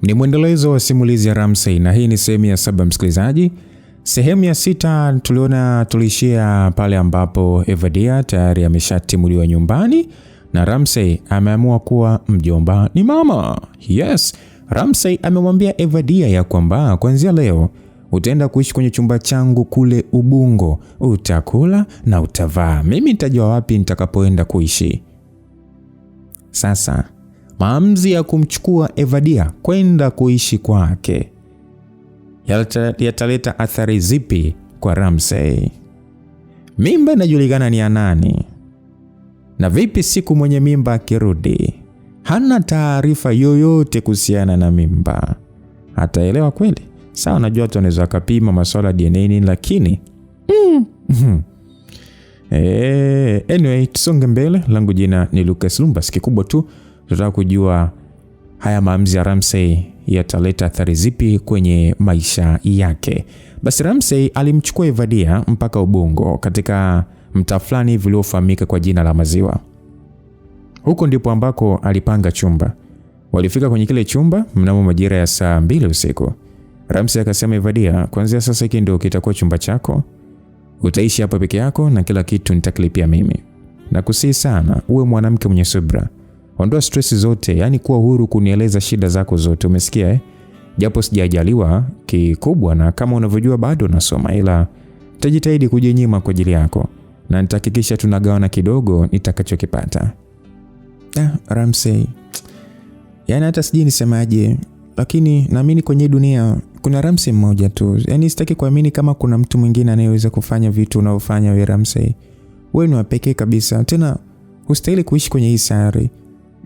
Ni mwendelezo wa simulizi ya Ramsey na hii ni sehemu ya 7 msikilizaji. Sehemu ya 6 tulishia pale ambapo Evadia tayari ameshatimuliwa nyumbani na Ramsey ameamua kuwa mjomba ni mama. Yes, Ramsey amemwambia Evadia ya kwamba kuanzia leo utaenda kuishi kwenye chumba changu kule Ubungo. Utakula na utavaa. Mimi nitajua wapi nitakapoenda kuishi. Sasa maamuzi ya kumchukua Evadia kwenda kuishi kwake yataleta athari zipi kwa Ramsey? Mimba inajulikana ni ya nani? Na vipi siku mwenye mimba akirudi? Hana taarifa yoyote kuhusiana na mimba. Ataelewa kweli? Sawa, najua watu wanaweza kupima masuala DNA lakini anyway, tusonge mbele. Langu jina ni Lucas Lumbas. Kikubwa tu tunataka kujua haya maamuzi ya Ramsey yataleta athari zipi kwenye maisha yake. Basi Ramsey alimchukua Evadia mpaka Ubungo katika mtaa fulani uliofahamika kwa jina la Maziwa. Huko ndipo ambako alipanga chumba. Walifika kwenye kile chumba mnamo majira ya saa 2 usiku. Ramsey akasema, Evadia, kuanzia sasa hiki ndio kitakuwa chumba chako. Utaishi hapa peke yako na kila kitu nitakulipia mimi. Nakusihi sana uwe mwanamke mwenye subira. Ondoa stress zote, yani kuwa huru kunieleza shida zako zote, umesikia Japo sijajaliwa kikubwa na kama unavyojua bado nasoma, ila nitajitahidi kujinyima kwa ajili yako na nitahakikisha tunagawana kidogo nitakachokipata. Ramsey, yani hata sijui nisemaje, lakini naamini kwenye dunia kuna Ramsey mmoja tu. Yani sitaki kuamini kama kuna mtu mwingine anayeweza kufanya vitu unaofanya wewe Ramsey. Wewe ni wa pekee kabisa. Tena hustahili kuishi kwenye hii sayari.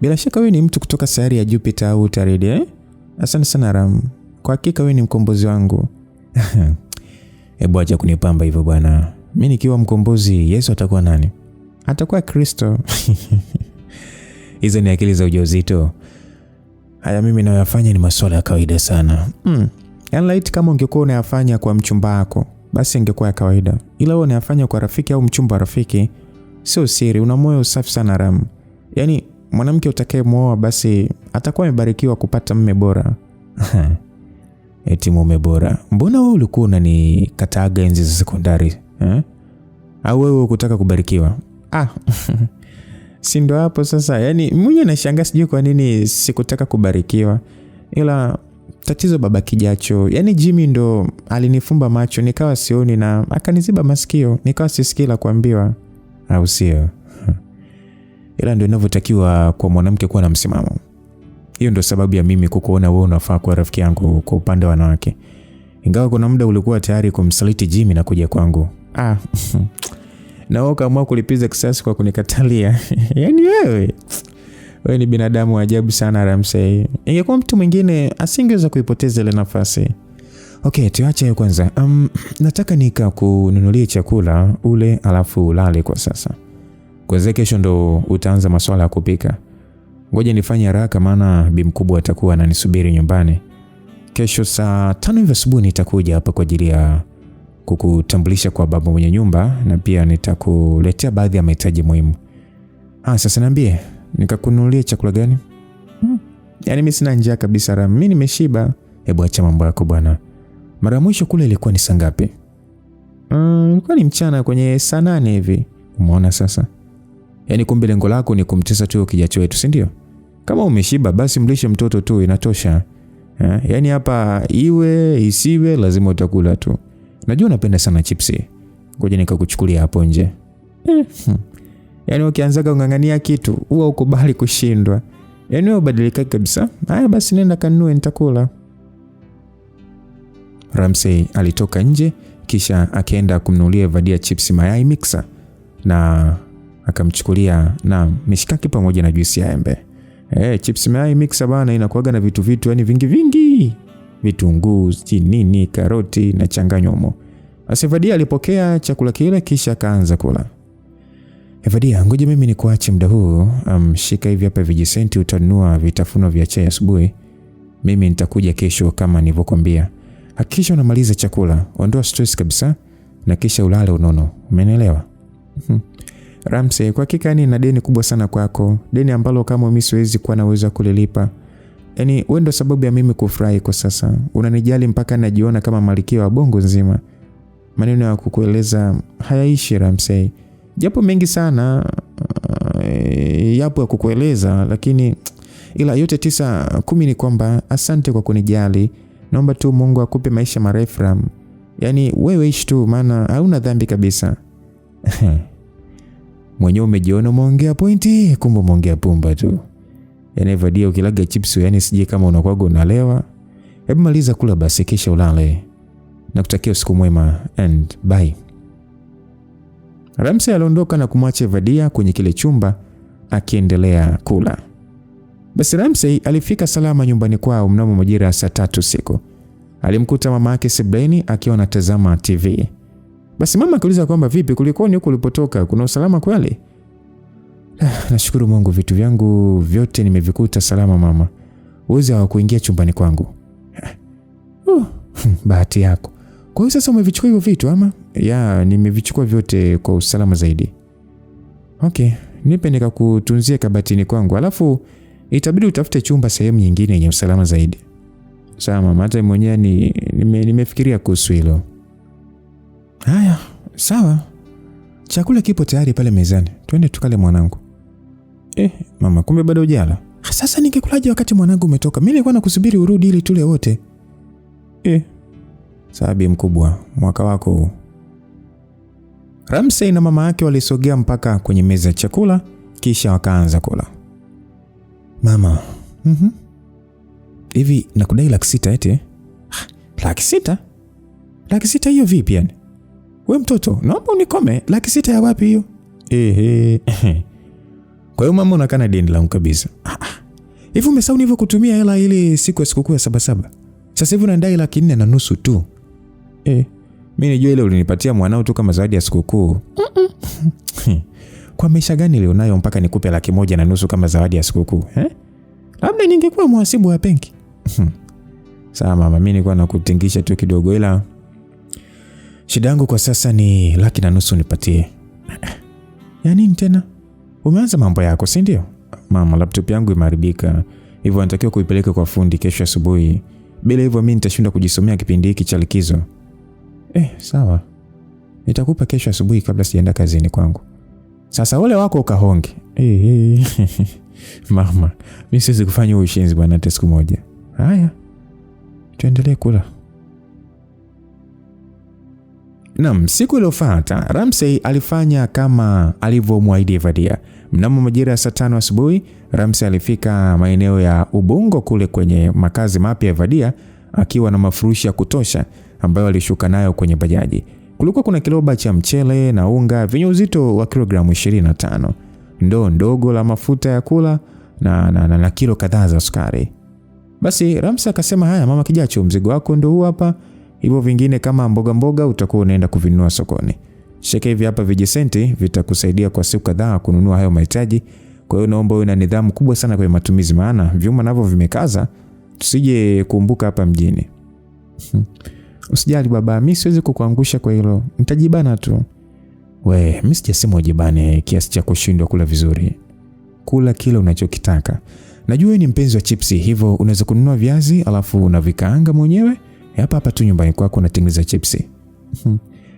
Bila shaka wewe ni mtu kutoka sayari ya Jupiter au Utaridi, Asante sana Ram. Kwa hakika wewe ni mkombozi wangu. Hebu acha kunipamba hivyo bwana. Mimi nikiwa mkombozi, Yesu atakuwa nani? Atakuwa Kristo. Hizo ni akili za ujauzito. Haya mimi nayafanya ni masuala ya kawaida sana. Light kama ungekuwa unayafanya kwa mchumba wako, basi ingekuwa ya kawaida. Ila wewe unayafanya kwa rafiki au mchumba wa rafiki, sio siri. Una moyo safi sana Ram. Yani mwanamke utakayemwoa basi atakuwa amebarikiwa kupata mume bora. Eti mume bora. Mbona wewe ulikuwa unanikataga enzi za sekondari? Au wewe ukutaka kubarikiwa? Si ndo hapo sasa. Yani mwenye nashangaa sijui kwa nini sikutaka kubarikiwa. Ila tatizo baba kijacho. Yani Jimmy ndo alinifumba macho nikawa sioni na akaniziba masikio nikawa sisikii la kuambiwa. Au sio? Ila ndio inavyotakiwa kwa mwanamke kuwa na msimamo. Hiyo ndio sababu ya mimi kukuona wewe unafaa kuwa rafiki yangu kwa upande wa wanawake. Ingawa kuna muda ulikuwa tayari kumsaliti Jimmy na kuja kwangu. Na wewe kama kulipiza kisasi kwa kunikatalia. Yani wewe ni binadamu wa ajabu sana Ramsey. Ingekuwa mtu mwingine asingeweza kuipoteza ile nafasi. Okay, tuache hiyo kwanza. Nataka nikakununulie chakula ule alafu ulale kwa sasa. Kwanza kesho ndo utaanza masuala ya kupika. Ngoja nifanye haraka maana bi mkubwa atakuwa ananisubiri nyumbani. Kesho saa 5 hivi asubuhi nitakuja hapa kwa ajili ya kukutambulisha kwa baba mwenye nyumba na pia nitakuletea baadhi ya mahitaji muhimu. Sasa niambie, nikakununulie chakula gani? Yani mimi sina njaa kabisa Ram. Mimi nimeshiba. Hebu acha mambo yako bwana. Mara mwisho kule ilikuwa ni saa ngapi? Ilikuwa ni mchana kwenye saa 8 hivi. Umeona sasa? Yani kumbe lengo lako ni kumtesa tu kijacho wetu, si ndio? Kama umeshiba basi mlishe mtoto tu inatosha. Yani hapa iwe isiwe lazima utakula tu. Najua unapenda sana chipsi. Ngoja nikakuchukulia hapo nje. Yani ukianza kungangania kitu huwa ukubali kushindwa. Yani wewe badilika kabisa. Haya basi nenda kanunue nitakula. Ramsey alitoka nje kisha akaenda kumnunulia Evadia chipsi mayai mixer na akamchukulia na mishikaki pamoja na juisi ya embe. Chipsi mayai mixer bana inakuaga na vitu yani vingi. Vitunguu, nini, karoti na changanyomo. Evadia alipokea chakula kile kisha akaanza kula. Evadia, ngoja mimi nikuache muda huu. Shika hivi hapa vijisenti utanunua vitafuno vya chai asubuhi. Mimi nitakuja kesho kama nilivyokuambia. Hakikisha unamaliza chakula, ondoa stress kabisa na kisha ulale unono. Umenielewa? Ramsey, kwa hakika nina deni kubwa sana kwako. Deni ambalo kama mimi siwezi kuwa na uwezo kulilipa. Yaani wewe ndo sababu ya mimi kufurahi kwa sasa. Unanijali mpaka najiona kama malkia wa bongo nzima. Maneno ya kukueleza hayaishi Ramsey. Japo mengi sana yapo ya kukueleza, lakini ila yote 9-10 ni kwamba asante kwa kunijali. Naomba tu Mungu akupe maisha marefu Ram. Yaani wewe ishi tu, maana hauna dhambi kabisa. Mwenyewe umejiona umeongea pointi, kumbe umeongea pumba tu. Yaani Vadia ukilaga chips, yaani sije kama unakuaga unalewa. Hebu maliza kula basi kisha ulale. Nakutakia usiku mwema and bye. Ramsey aliondoka na kumwacha Vadia kwenye kile chumba akiendelea kula. Basi Ramsey alifika salama nyumbani kwao mnamo majira ya saa 3 usiku. Alimkuta mama yake sebuleni akiwa anatazama TV. Basi mama akauliza kwamba vipi, kulikoni huko ulipotoka, kuna usalama kweli? Nashukuru Mungu, vitu vyangu vyote nimevikuta salama mama. Wezi hawakuingia chumbani kwangu. Bahati yako. Kwa hiyo sasa umevichukua hivyo vitu ama? Ya, nimevichukua vyote kwa usalama zaidi. Okay, nipe nikakutunzie kabatini kwangu. Alafu itabidi utafute chumba sehemu nyingine yenye usalama zaidi. Sawa mama, hata mwenyewe nimefikiria kuhusu hilo. Haya, sawa. Chakula kipo tayari pale mezani. Twende tukale mwanangu. Mama, kumbe bado hujala? Sasa ningekulaje wakati mwanangu umetoka? Mimi nilikuwa nakusubiri urudi ili tule wote. Sabi mkubwa, mwaka wako huu. Ramsey na mama yake walisogea mpaka kwenye meza ya chakula kisha wakaanza kula. Mama, hivi nakudai 600 eti? 600? 600 hiyo vipi yani? Wewe mtoto, naomba unikome. 600 ya wapi hiyo? Kwa hiyo mama unakana deni langu kabisa. Hivi umesahau nilivyo kutumia hela ile siku ya sikukuu ya 77? Sasa hivi unadai 450 tu. Mimi nijua ile ulinipatia mwanao tu kama zawadi ya sikukuu. Kwa maisha gani leo nayo mpaka nikupe 150 kama zawadi ya sikukuu? Labda ningekuwa mhasibu wa benki. Sawa mama, mimi nilikuwa nakutingisha tu kidogo, ila shida yangu kwa sasa ni 150 nipatie. Ya nini tena? Umeanza mambo yako, si ndio? Mama, laptop yangu imeharibika. Hivyo natakiwa kuipeleka kwa fundi kesho asubuhi. Bila hivyo mimi nitashinda kujisomea kipindi hiki cha likizo. Sawa. Nitakupa kesho asubuhi kabla sijaenda kazini kwangu. Sasa ole wako ukahonge. Mama, mimi siwezi kufanya ushenzi bwana hata siku moja. Haya. Tuendelee kula. Naam, siku iliyofuata Ramsey alifanya kama alivyomwahidi Vadia. Mnamo majira ya saa 5 asubuhi, Ramsey alifika maeneo ya Ubungo kule kwenye makazi mapya ya Vadia akiwa na mafurushi ya kutosha ambayo alishuka nayo kwenye bajaji. Kulikuwa kuna kiloba cha mchele na unga vyenye uzito wa kilogramu 25, ndoo ndogo la mafuta ya kula na kilo kadhaa za sukari. Basi Ramsey akasema, haya mama Kijacho, mzigo wako ndio huu hapa. Hivyo vingine kama mboga utakuwa unaenda kuvinunua sokoni. Shika hivi hapa vijisenti vitakusaidia kwa siku kadhaa kununua hayo mahitaji. Kwa hiyo naomba uwe na nidhamu kubwa sana kwa matumizi, maana vyuma navyo vimekaza, tusije kuumbuka hapa mjini. Usijali baba, mimi siwezi kukuangusha kwa hilo. Nitajibana tu. Mimi sijasema ujibane kiasi cha kushindwa kula vizuri. Kula kile unachokitaka. Najua ni mpenzi wa chipsi, hivyo unaweza kununua viazi alafu unavikaanga mwenyewe. Hapa tu nyumbani kwako unatengeneza chipsi.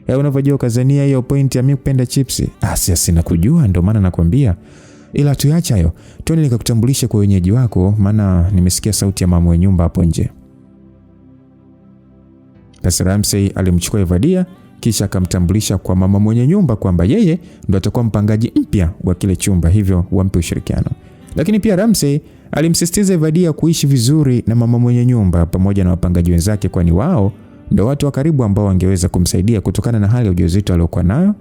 Unavyojua Tanzania hiyo point ya mimi kupenda chipsi. Sina kujua, ndio maana nakwambia. Ila tuacha hayo. Twende nikakutambulishe kwa wenyeji wako, maana nimesikia sauti ya mama wa nyumba hapo nje. Basi Ramsey alimchukua Vadia kisha akamtambulisha kwa mama mwenye nyumba kwamba yeye ndo atakuwa mpangaji mpya wa kile chumba, hivyo wampe ushirikiano. Lakini pia Ramsey alimsisitiza Vadia kuishi vizuri na mama mwenye nyumba pamoja na wapangaji wenzake, kwani wao ndio watu wa karibu ambao wangeweza kumsaidia kutokana na hali ya ujauzito aliyokuwa nayo,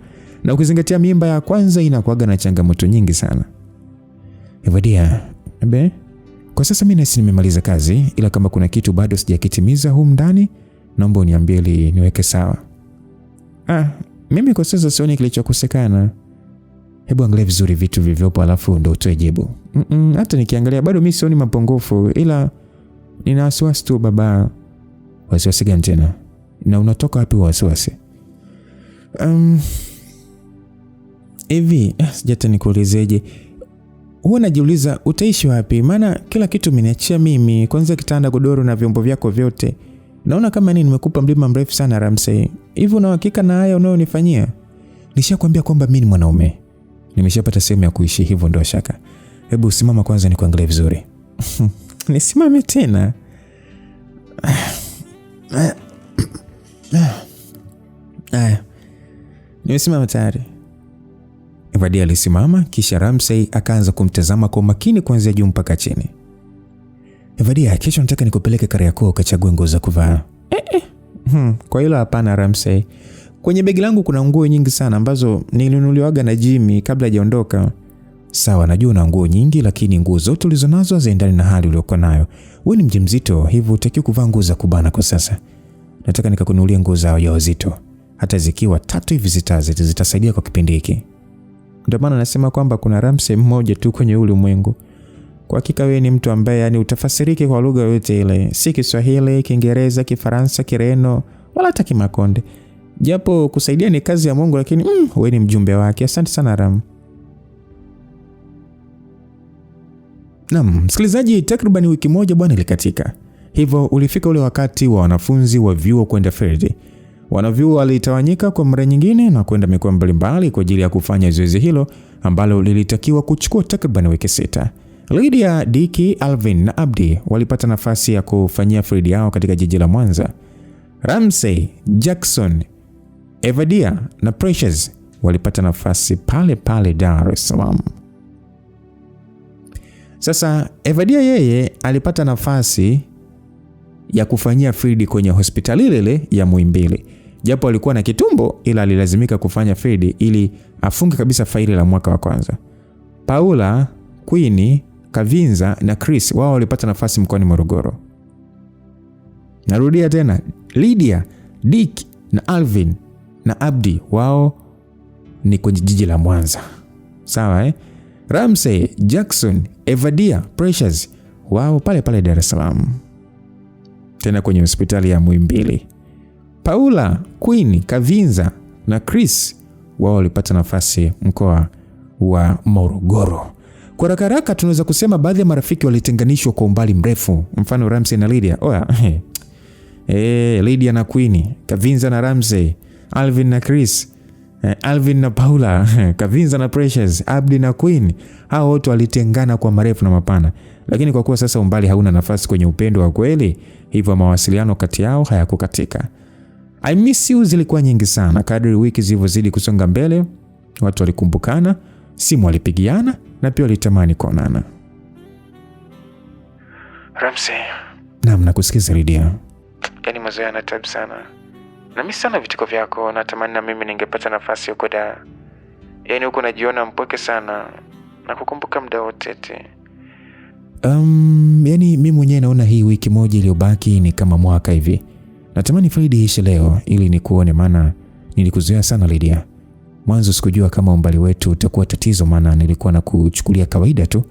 na ukizingatia mimba ya kwanza inakuaga na changamoto nyingi sana. Vadia, kwa sasa mimi nasi nimemaliza kazi, ila kama kuna kitu bado sijakitimiza humu ndani, naomba uniambie ili niweke sawa. Mimi kwa sasa sioni kilichokosekana. Hebu angalia vizuri vitu vilivyopo alafu ndio utoe jibu. Hata nikiangalia bado mimi sioni mapungufu, ila nina wasiwasi tu baba. Wasiwasi gani tena? Na unatoka wapi wasiwasi? Hivi, sijata nikuulizeje. huwa najiuliza utaishi wapi, maana kila kitu umeniachia mimi, kwanza kitanda, godoro na vyombo vyako vyote. Naona kama nimekupa mlima mrefu sana Ramsey. Hivi una uhakika na haya unayonifanyia? Nishakwambia kwamba mimi ni mwanaume. Nimeshapata sehemu ya kuishi, hivyo ndio shaka. Hebu simama kwanza nikuangalie vizuri. Nisimame tena. Nimesimama tayari. Evadia alisimama, kisha Ramsey akaanza kumtazama kwa makini kuanzia juu mpaka chini. Evadia, kesho nataka nikupeleke Kariakoo ukachague nguo za kuvaa. Kwa hilo hapana Ramsey. Kwenye begi langu kuna nguo nyingi sana ambazo nilinunuliwaga na Jimmy kabla hajaondoka. Sawa, najua una nguo nyingi, lakini nguo zote ulizonazo haziendani na hali uliyokuwa nayo. Wewe ni mjamzito, hivyo utakiwa kuvaa nguo za kubana kwa sasa. Nataka nikakununulie nguo za wajawazito. Hata zikiwa 3 hivi zitasaidia kwa kipindi hiki. Ndio maana nasema kwamba kuna Ramsey mmoja tu kwenye ulimwengu. Kwa hakika wewe ni mtu ambaye yani utafasiriki kwa lugha yote ile, si Kiswahili, Kiingereza, Kifaransa, Kireno wala hata Kimakonde. Japo kusaidia ni kazi ya Mungu, lakini wewe ni mjumbe wake. Asante sana Ram. Naam, msikilizaji, takriban wiki moja bwana ilikatika. Hivyo ulifika ule wakati wa wanafunzi wa vyuo kwenda field. Wanavyuo walitawanyika kwa mara nyingine na kwenda mikoa mbalimbali kwa ajili ya kufanya zoezi hilo ambalo lilitakiwa kuchukua takriban wiki 6. Lydia, Dicky, Alvin na Abdi walipata nafasi ya kufanyia field yao katika jiji la Mwanza. Ramsey, Jackson, Evadia na Precious walipata nafasi pale pale Dar es Salaam. Sasa Evadia yeye alipata nafasi ya kufanyia field kwenye hospitali ile ya Muhimbili. Japo alikuwa na kitumbo, ila alilazimika kufanya field ili afunge kabisa faili la mwaka wa kwanza. Paula, Queen, Kavinza na Chris wao walipata nafasi mkoani Morogoro. Narudia tena, Lydia, Dick na Alvin na Abdi wao ni kwenye jiji la Mwanza. Sawa Ramsey, Jackson, Evadia, Precious wao pale pale Dar es Salaam. Tena kwenye hospitali ya Muhimbili. Paula, Queen, Kavinza na Chris wao walipata nafasi mkoa wa Morogoro. Kwa haraka tunaweza kusema baadhi ya marafiki walitenganishwa kwa umbali mrefu. Mfano Ramsey na Lydia. Lydia na Queen, Kavinza na Ramsey, Alvin na Chris, Alvin na Paula, Kavinza na Precious, Abdi na Queen. Hao wote walitengana kwa marefu na mapana. Lakini kwa kuwa sasa umbali hauna nafasi kwenye upendo wa kweli, hivyo mawasiliano kati yao hayakukatika. I miss you zilikuwa nyingi sana. Kadri wiki zilivyozidi kusonga mbele, watu walikumbukana, simu walipigiana na pia walitamani kuonana. Ramsey. Naam, nakusikiza Lydia. Yaani mazoea yana tabu sana. Na mimi sana vitiko vyako, natamani na mimi ningepata nafasi huko da. Yaani huko najiona mpweke sana na kukumbuka muda wote. Yaani mimi mwenyewe naona hii wiki moja iliyobaki ni kama mwaka hivi. Natamani Friday ishe leo ili nikuone, maana nilikuzoea sana Lydia. Mwanzo sikujua kama umbali wetu utakuwa tatizo, maana nilikuwa na kuchukulia kawaida tu.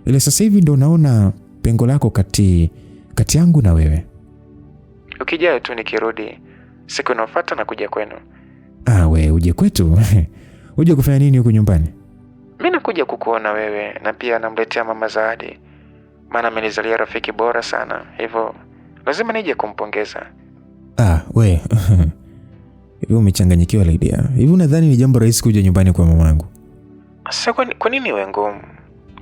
Ile sasa hivi ndo naona pengo lako kati yangu na wewe. Ukija tu nikirudi, siku inayofuata na kuja kwenu. We uje kwetu? Uje kufanya nini huko nyumbani? Mimi nakuja kukuona wewe na pia namletea mama zawadi. Maana amenizalia rafiki bora sana. Hivyo lazima nije kumpongeza. We. Hivi umechanganyikiwa Lydia. Hivi unadhani ni jambo rahisi kuja nyumbani kwa mamangu? Sasa kwa nini wewe ngumu?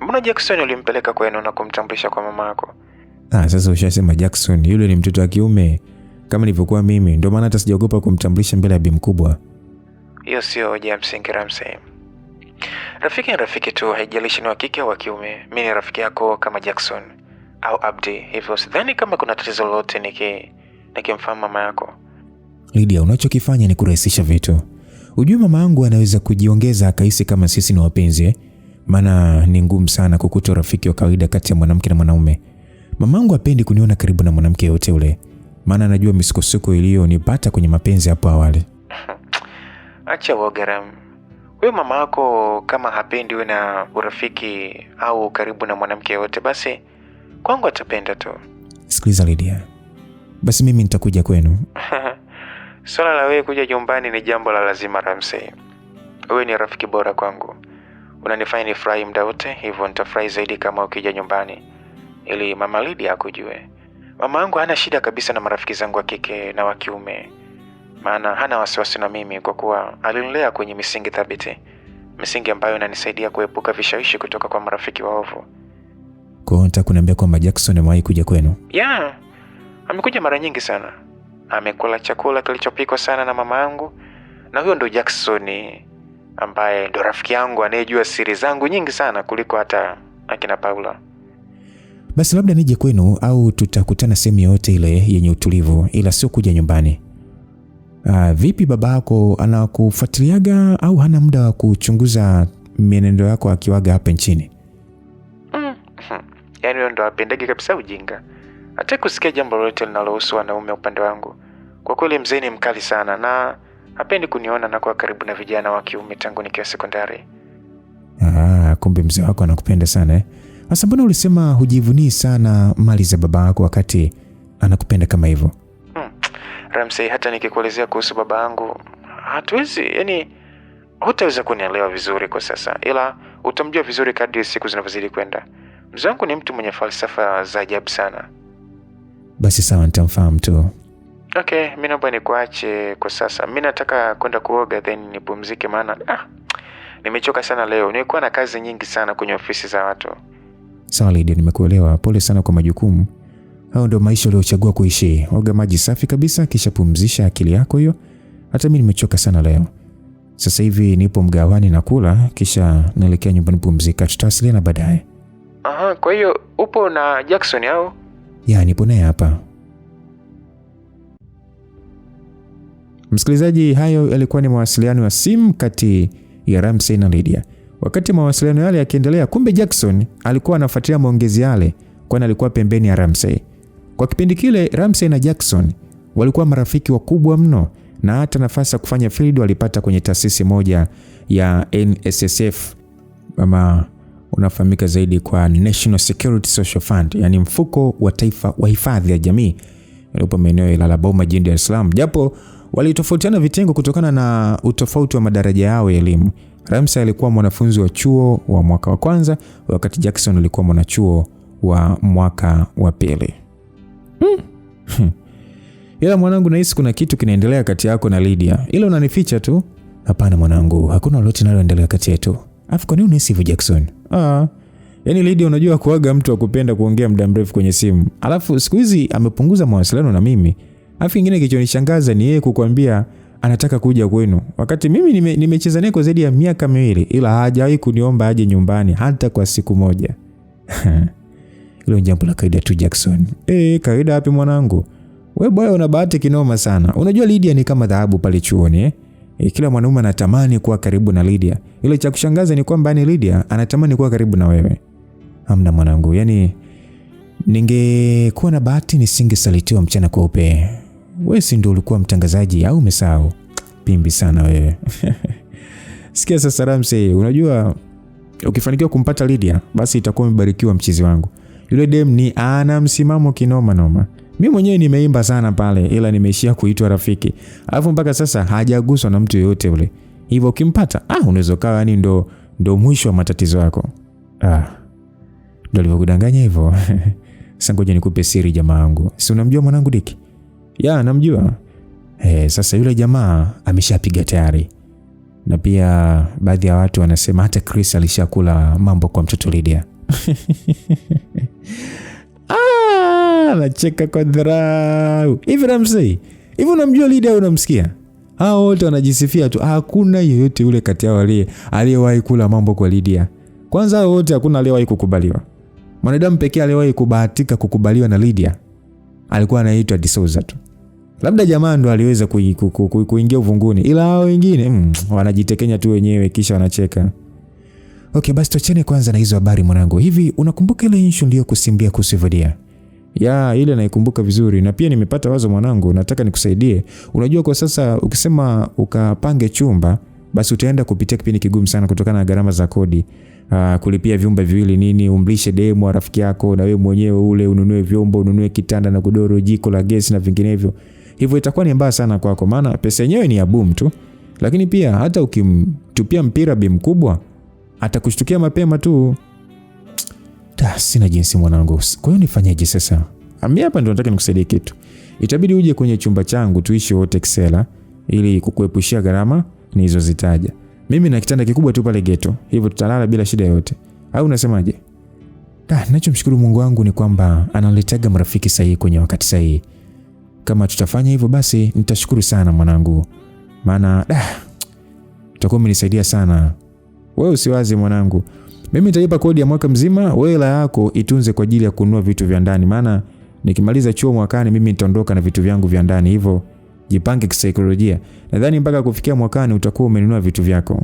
Mbona Jackson ulimpeleka kwenu na kumtambulisha kwa mamako? Sasa ushasema Jackson, yule ni mtoto wa kiume kama nilivyokuwa mimi, ndio maana hata sijaogopa kumtambulisha mbele ya bi mkubwa. Hiyo sio hoja ya msingi Ramsey. Rafiki ni rafiki tu, haijalishi ni wa kike au wa kiume. Mimi ni rafiki yako kama Jackson au Abdi. Hivyo sidhani kama kuna tatizo lolote nikimfahamu mama yako. Lydia, unachokifanya ni kurahisisha vitu. Ujue mama yangu anaweza kujiongeza akahisi kama sisi ni wapenzi. Maana ni ngumu sana kukuta rafiki wa kawaida kati ya mwanamke na mwanaume. Mamangu hapendi kuniona karibu na mwanamke yote ule. Maana anajua misukosuko iliyonipata kwenye mapenzi hapo awali. Acha woga. Wewe mama yako kama hapendi wewe na urafiki au karibu na mwanamke yote, basi kwangu atapenda tu. Sikiliza Lydia. Basi mimi nitakuja kwenu. Swala la wewe kuja nyumbani ni jambo la lazima Ramsey. Wewe ni rafiki bora kwangu. unanifanya nifurahi muda wote, hivyo nitafurahi zaidi kama ukija nyumbani ili mama Lydia akujue. Mama yangu hana shida kabisa na marafiki zangu wa kike na wa kiume, maana hana wasiwasi na mimi kwa kuwa alinilea kwenye misingi thabiti, misingi ambayo inanisaidia kuepuka vishawishi kutoka kwa marafiki waovu. Kwa hiyo nataka kuniambia kwamba Jackson amewahi kuja kwenu? Yeah, amekuja mara nyingi sana. Amekula chakula kilichopikwa sana na mama yangu, na huyo ndo Jackson ambaye ndo rafiki yangu anayejua siri zangu nyingi sana kuliko hata akina Paula. Basi labda nije kwenu au tutakutana sehemu yote ile yenye utulivu, ila sio kuja nyumbani. Vipi babako anakufuatiliaga au hana muda wa kuchunguza mienendo yako akiwaga hapa nchini? Yaani huyo ndo apendege kabisa ujinga. Hata kusikia jambo lolote linalohusu wanaume upande wangu. Kwa kweli mzee ni mkali sana na hapendi kuniona na kuwa karibu na vijana wa kiume tangu nikiwa sekondari. Kumbe mzee wako anakupenda sana eh? Sasa mbona ulisema hujivunii sana mali za baba yako wakati anakupenda kama hivyo? Ramsey, hata nikikuelezea kuhusu baba yangu hatuwezi, yani hutaweza kunielewa vizuri kwa sasa, ila utamjua vizuri kadri siku zinavyozidi kwenda. Mzee wangu ni mtu mwenye falsafa za ajabu sana. Basi sawa, nitamfahamu tu. Okay, mimi naomba nikuache kwa sasa. Mimi nataka kwenda kuoga then nipumzike, maana nimechoka sana leo. Nilikuwa na kazi nyingi sana kwenye ofisi za watu. Sawa Lydia, nimekuelewa. Pole sana kwa majukumu. Hao ndio maisha uliochagua kuishi. Oga maji safi kabisa kisha pumzisha akili yako hiyo. Hata mimi nimechoka sana leo. Sasa hivi nipo mgawani na kula kisha naelekea nyumbani pumzika. Tutawasiliana baadaye. Kwa hiyo upo na Jackson au? Ya, nipo naye hapa. Msikilizaji, hayo yalikuwa ni mawasiliano ya simu kati ya Ramsey na Lydia. Wakati mawasiliano yale yakiendelea, kumbe Jackson alikuwa anafuatilia maongezi yale kwani alikuwa pembeni ya Ramsey. Kwa kipindi kile Ramsey na Jackson walikuwa marafiki wakubwa mno na hata nafasi ya kufanya field walipata kwenye taasisi moja ya NSSF ama unafahamika zaidi kwa National Security Social Fund, yani mfuko wa taifa wa hifadhi ya jamii ulipo maeneo ya Ilala Boma jijini Dar es Salaam. Japo walitofautiana vitengo kutokana na utofauti wa madaraja yao ya elimu. Ramsey alikuwa mwanafunzi wa chuo wa mwaka wa kwanza wakati Jackson alikuwa mwanachuo wa mwaka wa pili. Ila mwanangu, nahisi kuna kitu kinaendelea kati yako na Lydia. Ila unanificha tu. Hapana mwanangu, hakuna lolote linaloendelea kati yetu. Afu kwa nini unahisi hivyo Jackson? Yaani Lydia unajua kuaga mtu akupenda kuongea muda mrefu kwenye simu. Alafu siku hizi amepunguza mawasiliano na mimi. Alafu kingine kilichonishangaza ni yeye kukwambia anataka kuja kwenu. Wakati mimi nimecheza naye kwa zaidi ya miaka 2 ila hajawahi kuniomba aje nyumbani hata kwa siku moja. Hilo jambo la kawaida tu Jackson. Kawaida wapi mwanangu? Wewe bwana una bahati kinoma sana. Unajua Lydia ni kama dhahabu pale chuoni kila mwanaume anatamani kuwa karibu na Lydia. Ile cha kushangaza ni kwamba ni Lydia anatamani kuwa karibu na wewe. Hamna mwanangu, yani ningekuwa na bahati nisingesalitiwa mchana kweupe. Wewe si ndio ulikuwa mtangazaji au umesahau? Pimbi sana wewe. Sikia sasa Ramsey, unajua ukifanikiwa kumpata Lydia basi itakuwa umebarikiwa mchizi wangu. Yule dem ni ana msimamo kinoma noma. Mimi mwenyewe nimeimba sana pale ila nimeishia kuitwa rafiki. Alafu mpaka sasa hajaguswa na mtu yote ule. Hivyo ukimpata unaweza kawa yani ndo mwisho wa matatizo yako. Ndio alivyokudanganya hivyo. Sasa ngoja nikupe siri jamaa wangu. Si unamjua mwanangu Dick? Ya, namjua. Sasa yule jamaa ameshapiga tayari. Na pia baadhi ya watu wanasema hata Chris alishakula mambo kwa mtoto Lydia. Nacheka kwa dharau. Hivi Ramsey, hivi unamjua Lydia au unamsikia? Hao wote wanajisifia tu. Hakuna yeyote yule kati yao aliyewahi kula mambo kwa Lydia. Kwanza hao wote hakuna aliyewahi kukubaliwa. Mwanadamu pekee aliyewahi kubahatika kukubaliwa na Lydia alikuwa anaitwa D'Souza tu. Labda jamaa ndo aliweza kuingia uvunguni, ila hao wengine wanajitekenya tu wenyewe kisha wanacheka. Okay, basi tuachane kwanza na hizo habari mwanangu. Hivi unakumbuka ile issue ndio kusimbia kusivodia? Ya, ile naikumbuka vizuri na pia nimepata wazo mwanangu, nataka nikusaidie. Unajua kwa sasa ukisema ukapange chumba, basi utaenda kupitia kipindi kigumu sana kutokana na gharama za kodi. Kulipia vyumba viwili nini, umlishe demu rafiki yako na wewe mwenyewe ule ununue vyombo, ununue kitanda na godoro, jiko la gesi na vinginevyo. Hivyo itakuwa ni mbaya sana kwako maana pesa yenyewe ni ya boom tu. Lakini pia hata ukimtupia mpira bi mkubwa atakushtukia mapema tu. Sina jinsi mwanangu. Kwa hiyo nifanyeje sasa? Mimi hapa ndio nataka nikusaidie kitu. Itabidi uje kwenye chumba changu tuishi wote Kisela ili kukuepushia gharama nilizozitaja. Mimi na kitanda kikubwa tu pale ghetto. Hivyo tutalala bila shida yoyote. Au unasemaje? Ninachomshukuru Mungu wangu ni kwamba analetaga marafiki sahihi kwenye wakati sahihi. Kama tutafanya hivyo basi nitashukuru sana mwanangu. Maana utakuwa umenisaidia sana. Wewe usiwaze mwanangu. Mimi nitalipa kodi ya mwaka mzima, wewe hela yako itunze kwa ajili ya kununua vitu vya ndani. Maana nikimaliza chuo mwakani mimi nitaondoka na vitu vyangu vya ndani. Hivyo jipange kisaikolojia. Nadhani mpaka kufikia mwakani utakuwa umenunua vitu vyako.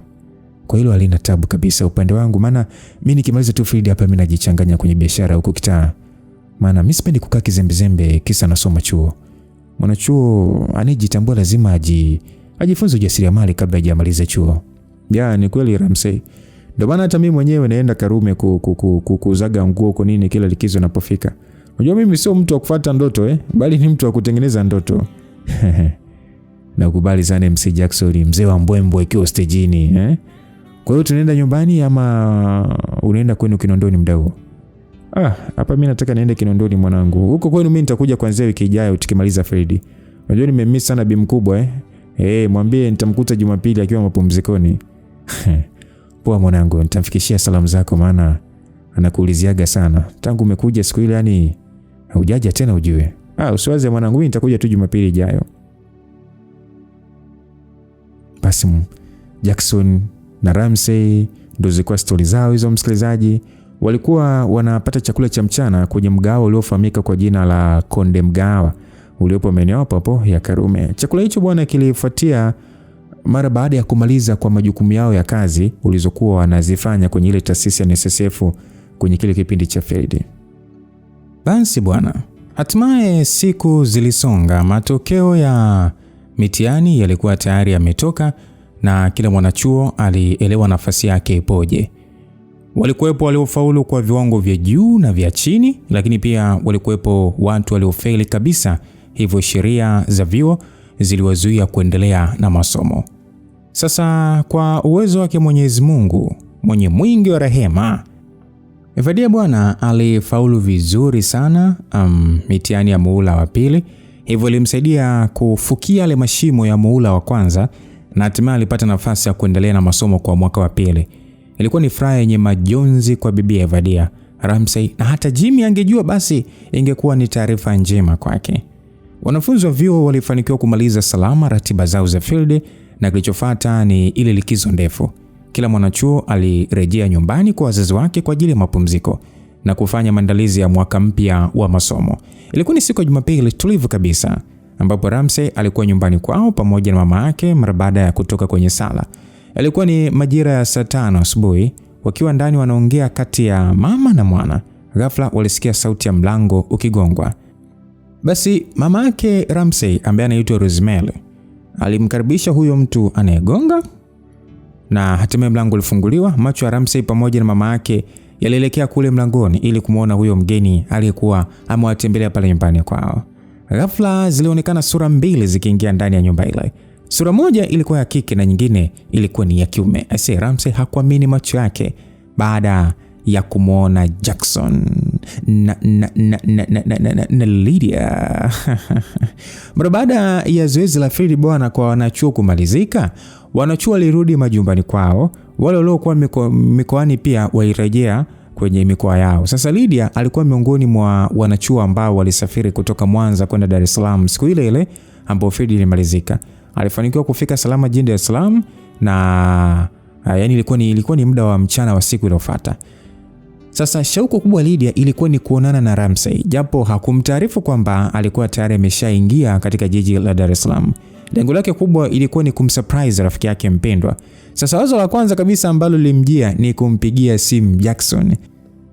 Kwa hilo halina tabu kabisa upande wangu, maana mimi nikimaliza tu field hapa mimi najichanganya kwenye biashara huko kitaa. Maana mimi sipendi kukaa kizembezembe kisa nasoma chuo. Mwanachuo anejitambua lazima ajifunze ujasiriamali kabla hajamaliza chuo. Ni kweli Ramsey. Ndio maana hata mimi mwenyewe naenda Karume kuuzaga nguo huko nini kila likizo ninapofika. Unajua mimi sio mtu wa kufuata ndoto bali ni mtu wa kutengeneza ndoto. Nakubali sana MC Jackson, mzee wa mbwembwe ikiwa stejini. Kwa hiyo tunaenda nyumbani ama unaenda kwenu Kinondoni mdau? Hapa mimi nataka niende Kinondoni mwanangu. Huko kwenu mimi nitakuja kuanzia wiki ijayo tukimaliza Freddy. Unajua nimemiss sana bi mkubwa mwambie nitamkuta Jumapili akiwa mapumzikoni. Poa mwanangu, nitamfikishia salamu zako maana anakuuliziaga sana. Tangu umekuja siku ile yani hujaja tena ujue. Usiwaze mwanangu, mimi nitakuja tu Jumapili ijayo. Basi Jackson na Ramsey ndio zilikuwa stori zao hizo msikilizaji. Walikuwa wanapata chakula cha mchana kwenye mgahawa uliofahamika kwa jina la Konde Mgahawa uliopo maeneo hapo ya Karume. Chakula hicho bwana kilifuatia mara baada ya kumaliza kwa majukumu yao ya kazi ulizokuwa wanazifanya kwenye ile taasisi ya NSSF kwenye kile kipindi cha field. Basi bwana, hatimaye siku zilisonga, matokeo ya mitihani yalikuwa tayari yametoka na kila mwanachuo alielewa nafasi yake ipoje. Walikuwepo waliofaulu kwa viwango vya juu na vya chini, lakini pia walikuwepo watu waliofeli kabisa, hivyo sheria za vyuo ziliwazuia kuendelea na masomo. Sasa kwa uwezo wake Mwenyezi Mungu, mwenye mwingi wa rehema, Evadia bwana alifaulu vizuri sana mitihani ya muhula wa pili, hivyo ilimsaidia kufukia ile mashimo ya muhula wa kwanza na hatimaye alipata nafasi ya kuendelea na masomo kwa mwaka wa pili. Ilikuwa ni furaha yenye majonzi kwa bibi Evadia, Ramsey na hata Jimmy angejua basi ingekuwa ni taarifa njema kwake. Wanafunzi wa vyuo walifanikiwa kumaliza salama ratiba zao za field na kilichofuata ni ile likizo ndefu. Kila mwanachuo alirejea nyumbani kwa wazazi wake kwa ajili ya mapumziko na kufanya maandalizi ya mwaka mpya wa masomo. Ilikuwa ni siku ya Jumapili tulivu kabisa ambapo Ramsey alikuwa nyumbani kwao pamoja na mama yake mara baada ya kutoka kwenye sala. Ilikuwa ni majira ya saa 5 asubuhi, wakiwa ndani wanaongea kati ya mama na mwana. Ghafla walisikia sauti ya mlango ukigongwa. Basi mama yake Ramsey ambaye anaitwa Rosemary alimkaribisha huyo mtu anayegonga na hatimaye mlango ulifunguliwa. Macho ya Ramsey pamoja na mama yake yalielekea kule mlangoni ili kumuona huyo mgeni aliyekuwa amewatembelea pale nyumbani kwao. Ghafla zilionekana sura mbili zikiingia ndani ya nyumba ile. Sura moja ilikuwa ya kike na nyingine ilikuwa ni ya kiume. Ramsey hakuamini macho yake baada ya kumuona Jackson na Lydia. Mara baada ya zoezi la field bwana kwa wanachuo kumalizika, wanachuo walirudi majumbani kwao. Wale waliokuwa mikoani pia walirejea kwenye mikoa yao. Sasa Lydia alikuwa miongoni mwa wanachuo ambao walisafiri kutoka Mwanza kwenda Dar es Salaam siku ile ile ambapo field ilimalizika. Alifanikiwa kufika salama jijini Dar es Salaam na yani ilikuwa ni muda wa mchana wa siku iliyofuata. Sasa shauku kubwa Lydia ilikuwa ni kuonana na Ramsey, japo hakumtaarifu kwamba alikuwa tayari ameshaingia katika jiji la Dar es Salaam. Lengo lake kubwa ilikuwa ni kumsurprise rafiki yake mpendwa. Sasa wazo la kwanza kabisa ambalo lilimjia ni kumpigia simu Jackson.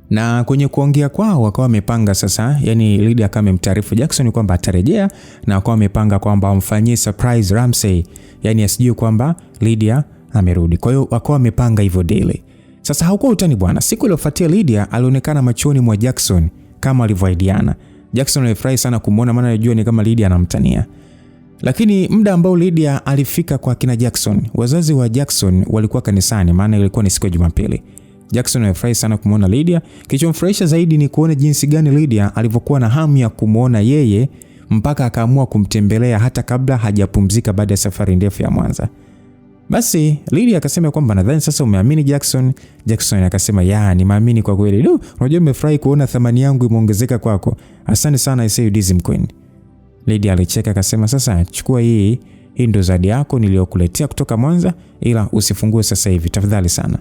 Na kwenye kuongea kwao wakawa wamepanga sasa, yani Lydia kama mtaarifu Jackson kwamba atarejea na wakawa wamepanga kwamba wamfanyie surprise Ramsey, yani asijue kwamba Lydia amerudi. Kwa hiyo wakawa wamepanga hivyo daily. Sasa haukuwa utani bwana. Siku iliyofuatia Lydia alionekana machoni mwa Jackson kama alivyoahidiana. Jackson alifurahi sana kumuona maana alijua ni kama Lydia anamtania. Lakini muda ambao Lydia alifika kwa kina Jackson, wazazi wa Jackson walikuwa kanisani, maana ilikuwa ni siku ya Jumapili. Jackson alifurahi sana kumuona Lydia. Kilichomfurahisha zaidi ni kuona jinsi gani Lydia alivyokuwa na hamu ya kumuona yeye mpaka akaamua kumtembelea hata kabla hajapumzika baada ya safari ndefu ya Mwanza. Basi Lydia akasema kwamba nadhani sasa umeamini Jackson. Jackson akasema ya, nimeamini kwa kweli. Unajua nimefurahi kuona thamani yangu imeongezeka kwako. Asante sana I say you Dism Queen. Lydia alicheka akasema sasa chukua hii ndo zawadi yako niliyokuletea kutoka Mwanza, ila usifungue sasa hivi tafadhali sana.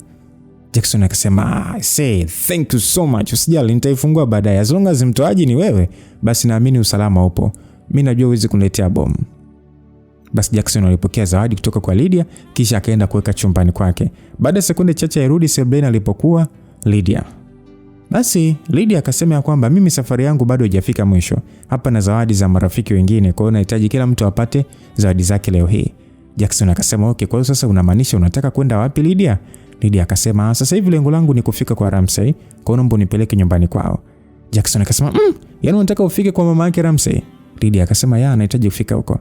Jackson akasema I say thank you so much. Usijali nitaifungua baadaye. As long as mtoaji ni wewe, basi naamini usalama upo. Mimi najua uwezi kuniletea bomu. Basi Jackson alipokea zawadi kutoka kwa Lydia kisha akaenda kuweka chumbani kwake. Baada ya sekunde chache irudi sebuleni alipokuwa Lydia. Basi Lydia akasema kwamba mimi safari yangu bado haijafika mwisho. Hapa na zawadi za marafiki wengine, kwa hiyo nahitaji kila mtu apate zawadi zake leo hii. Jackson akasema okay, kwa hiyo sasa unamaanisha unataka kwenda wapi Lydia? Lydia akasema sasa hivi lengo langu ni kufika kwa Ramsey, kwa hiyo naomba unipeleke nyumbani kwao. Jackson akasema yaani unataka ufike kwa mama yake Ramsey? Lydia akasema ya, nahitaji ufika huko.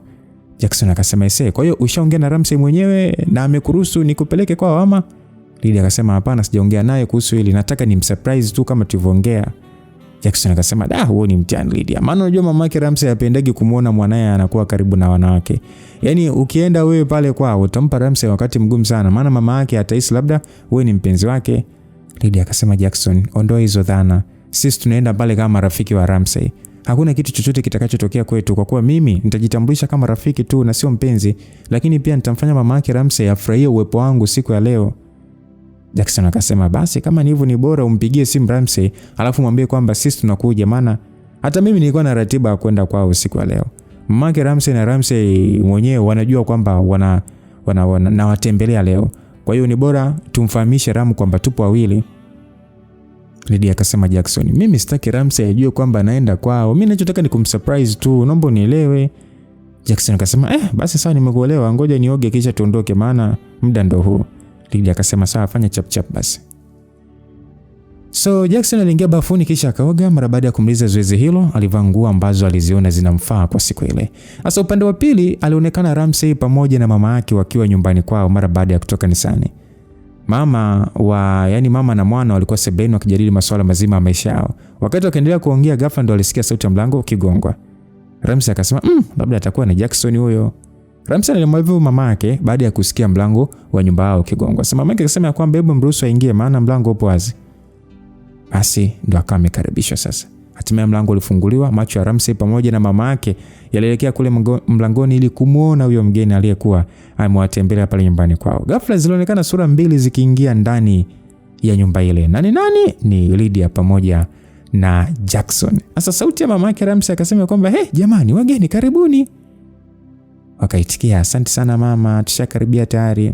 Jackson akasema kwa hiyo ushaongea na Ramsey mwenyewe na amekuruhusu nikupeleke kwao ama? Lydia akasema hapana, sijaongea naye kuhusu hili, nataka nimsurprise tu kama tulivyoongea. Jackson akasema huo ni mtihani Lydia, maana unajua mamake Ramsey hapendagi kumuona mwanae anakuwa karibu na wanawake. Yaani ukienda wewe pale kwao utampa Ramsey wakati mgumu sana, maana mama yake atahisi labda wewe ni mpenzi wake. Lydia akasema Jackson, ondoa hizo dhana. Sisi tunaenda pale kama rafiki wa Ramsey. Hakuna kitu chochote kitakachotokea kwetu, kwa kuwa mimi nitajitambulisha kama rafiki tu na sio mpenzi, lakini pia nitamfanya mama yake Ramsey afurahie uwepo wangu siku ya leo. Jackson akasema basi kama ni hivyo ni bora umpigie simu Ramsey alafu mwambie kwamba sisi tunakuja, maana hata mimi nilikuwa na ratiba ya kwenda kwao siku ya leo. Mamake Ramsey na Ramsey mwenyewe wanajua kwamba nawatembelea leo, kwa hiyo ni bora tumfahamishe Ram kwamba tupo wawili. Lydia akasema Jackson, mimi sitaki Ramsey ajue kwamba naenda kwao, mimi ninachotaka ni kumsurprise tu, naomba unielewe. Jackson akasema basi sawa, nimekuelewa, ngoja nioge kisha tuondoke maana muda ndo huu. Lydia akasema sawa, fanya chap chap basi. So Jackson aliingia bafuni kisha akaoga. Mara baada ya kumaliza zoezi hilo, alivaa nguo ambazo aliziona zinamfaa kwa siku ile. Sasa upande wa pili alionekana Ramsey pamoja na mama yake wakiwa nyumbani kwao mara baada ya kutoka kanisani. Mama na mwana walikuwa sebuleni wakijadili masuala mazima ya maisha yao. Wakati wakaendelea kuongea, ghafla ndo alisikia sauti ya mlango ukigongwa. Ramsey akasema labda atakuwa ni Jackson huyo. Ramsey alimwambia mama yake baada ya kusikia mlango wa nyumba yao ukigongwa. Sasa mama yake akasema kwamba hebu mruhusu aingie maana mlango upo wazi. Basi ndo akawa amekaribishwa sasa. Hatimaye mlango ulifunguliwa, macho ya Ramsey pamoja na mama yake yalielekea kule mlangoni ili kumuona huyo mgeni aliyekuwa amewatembelea pale nyumbani kwao. Ghafla zilionekana sura mbili zikiingia ndani ya nyumba ile. Nani? Ni Lydia pamoja na Jackson. Sasa sauti ya mama yake Ramsey akasema kwamba jamani, wageni karibuni. Wakaitikia asante sana mama, tushakaribia tayari.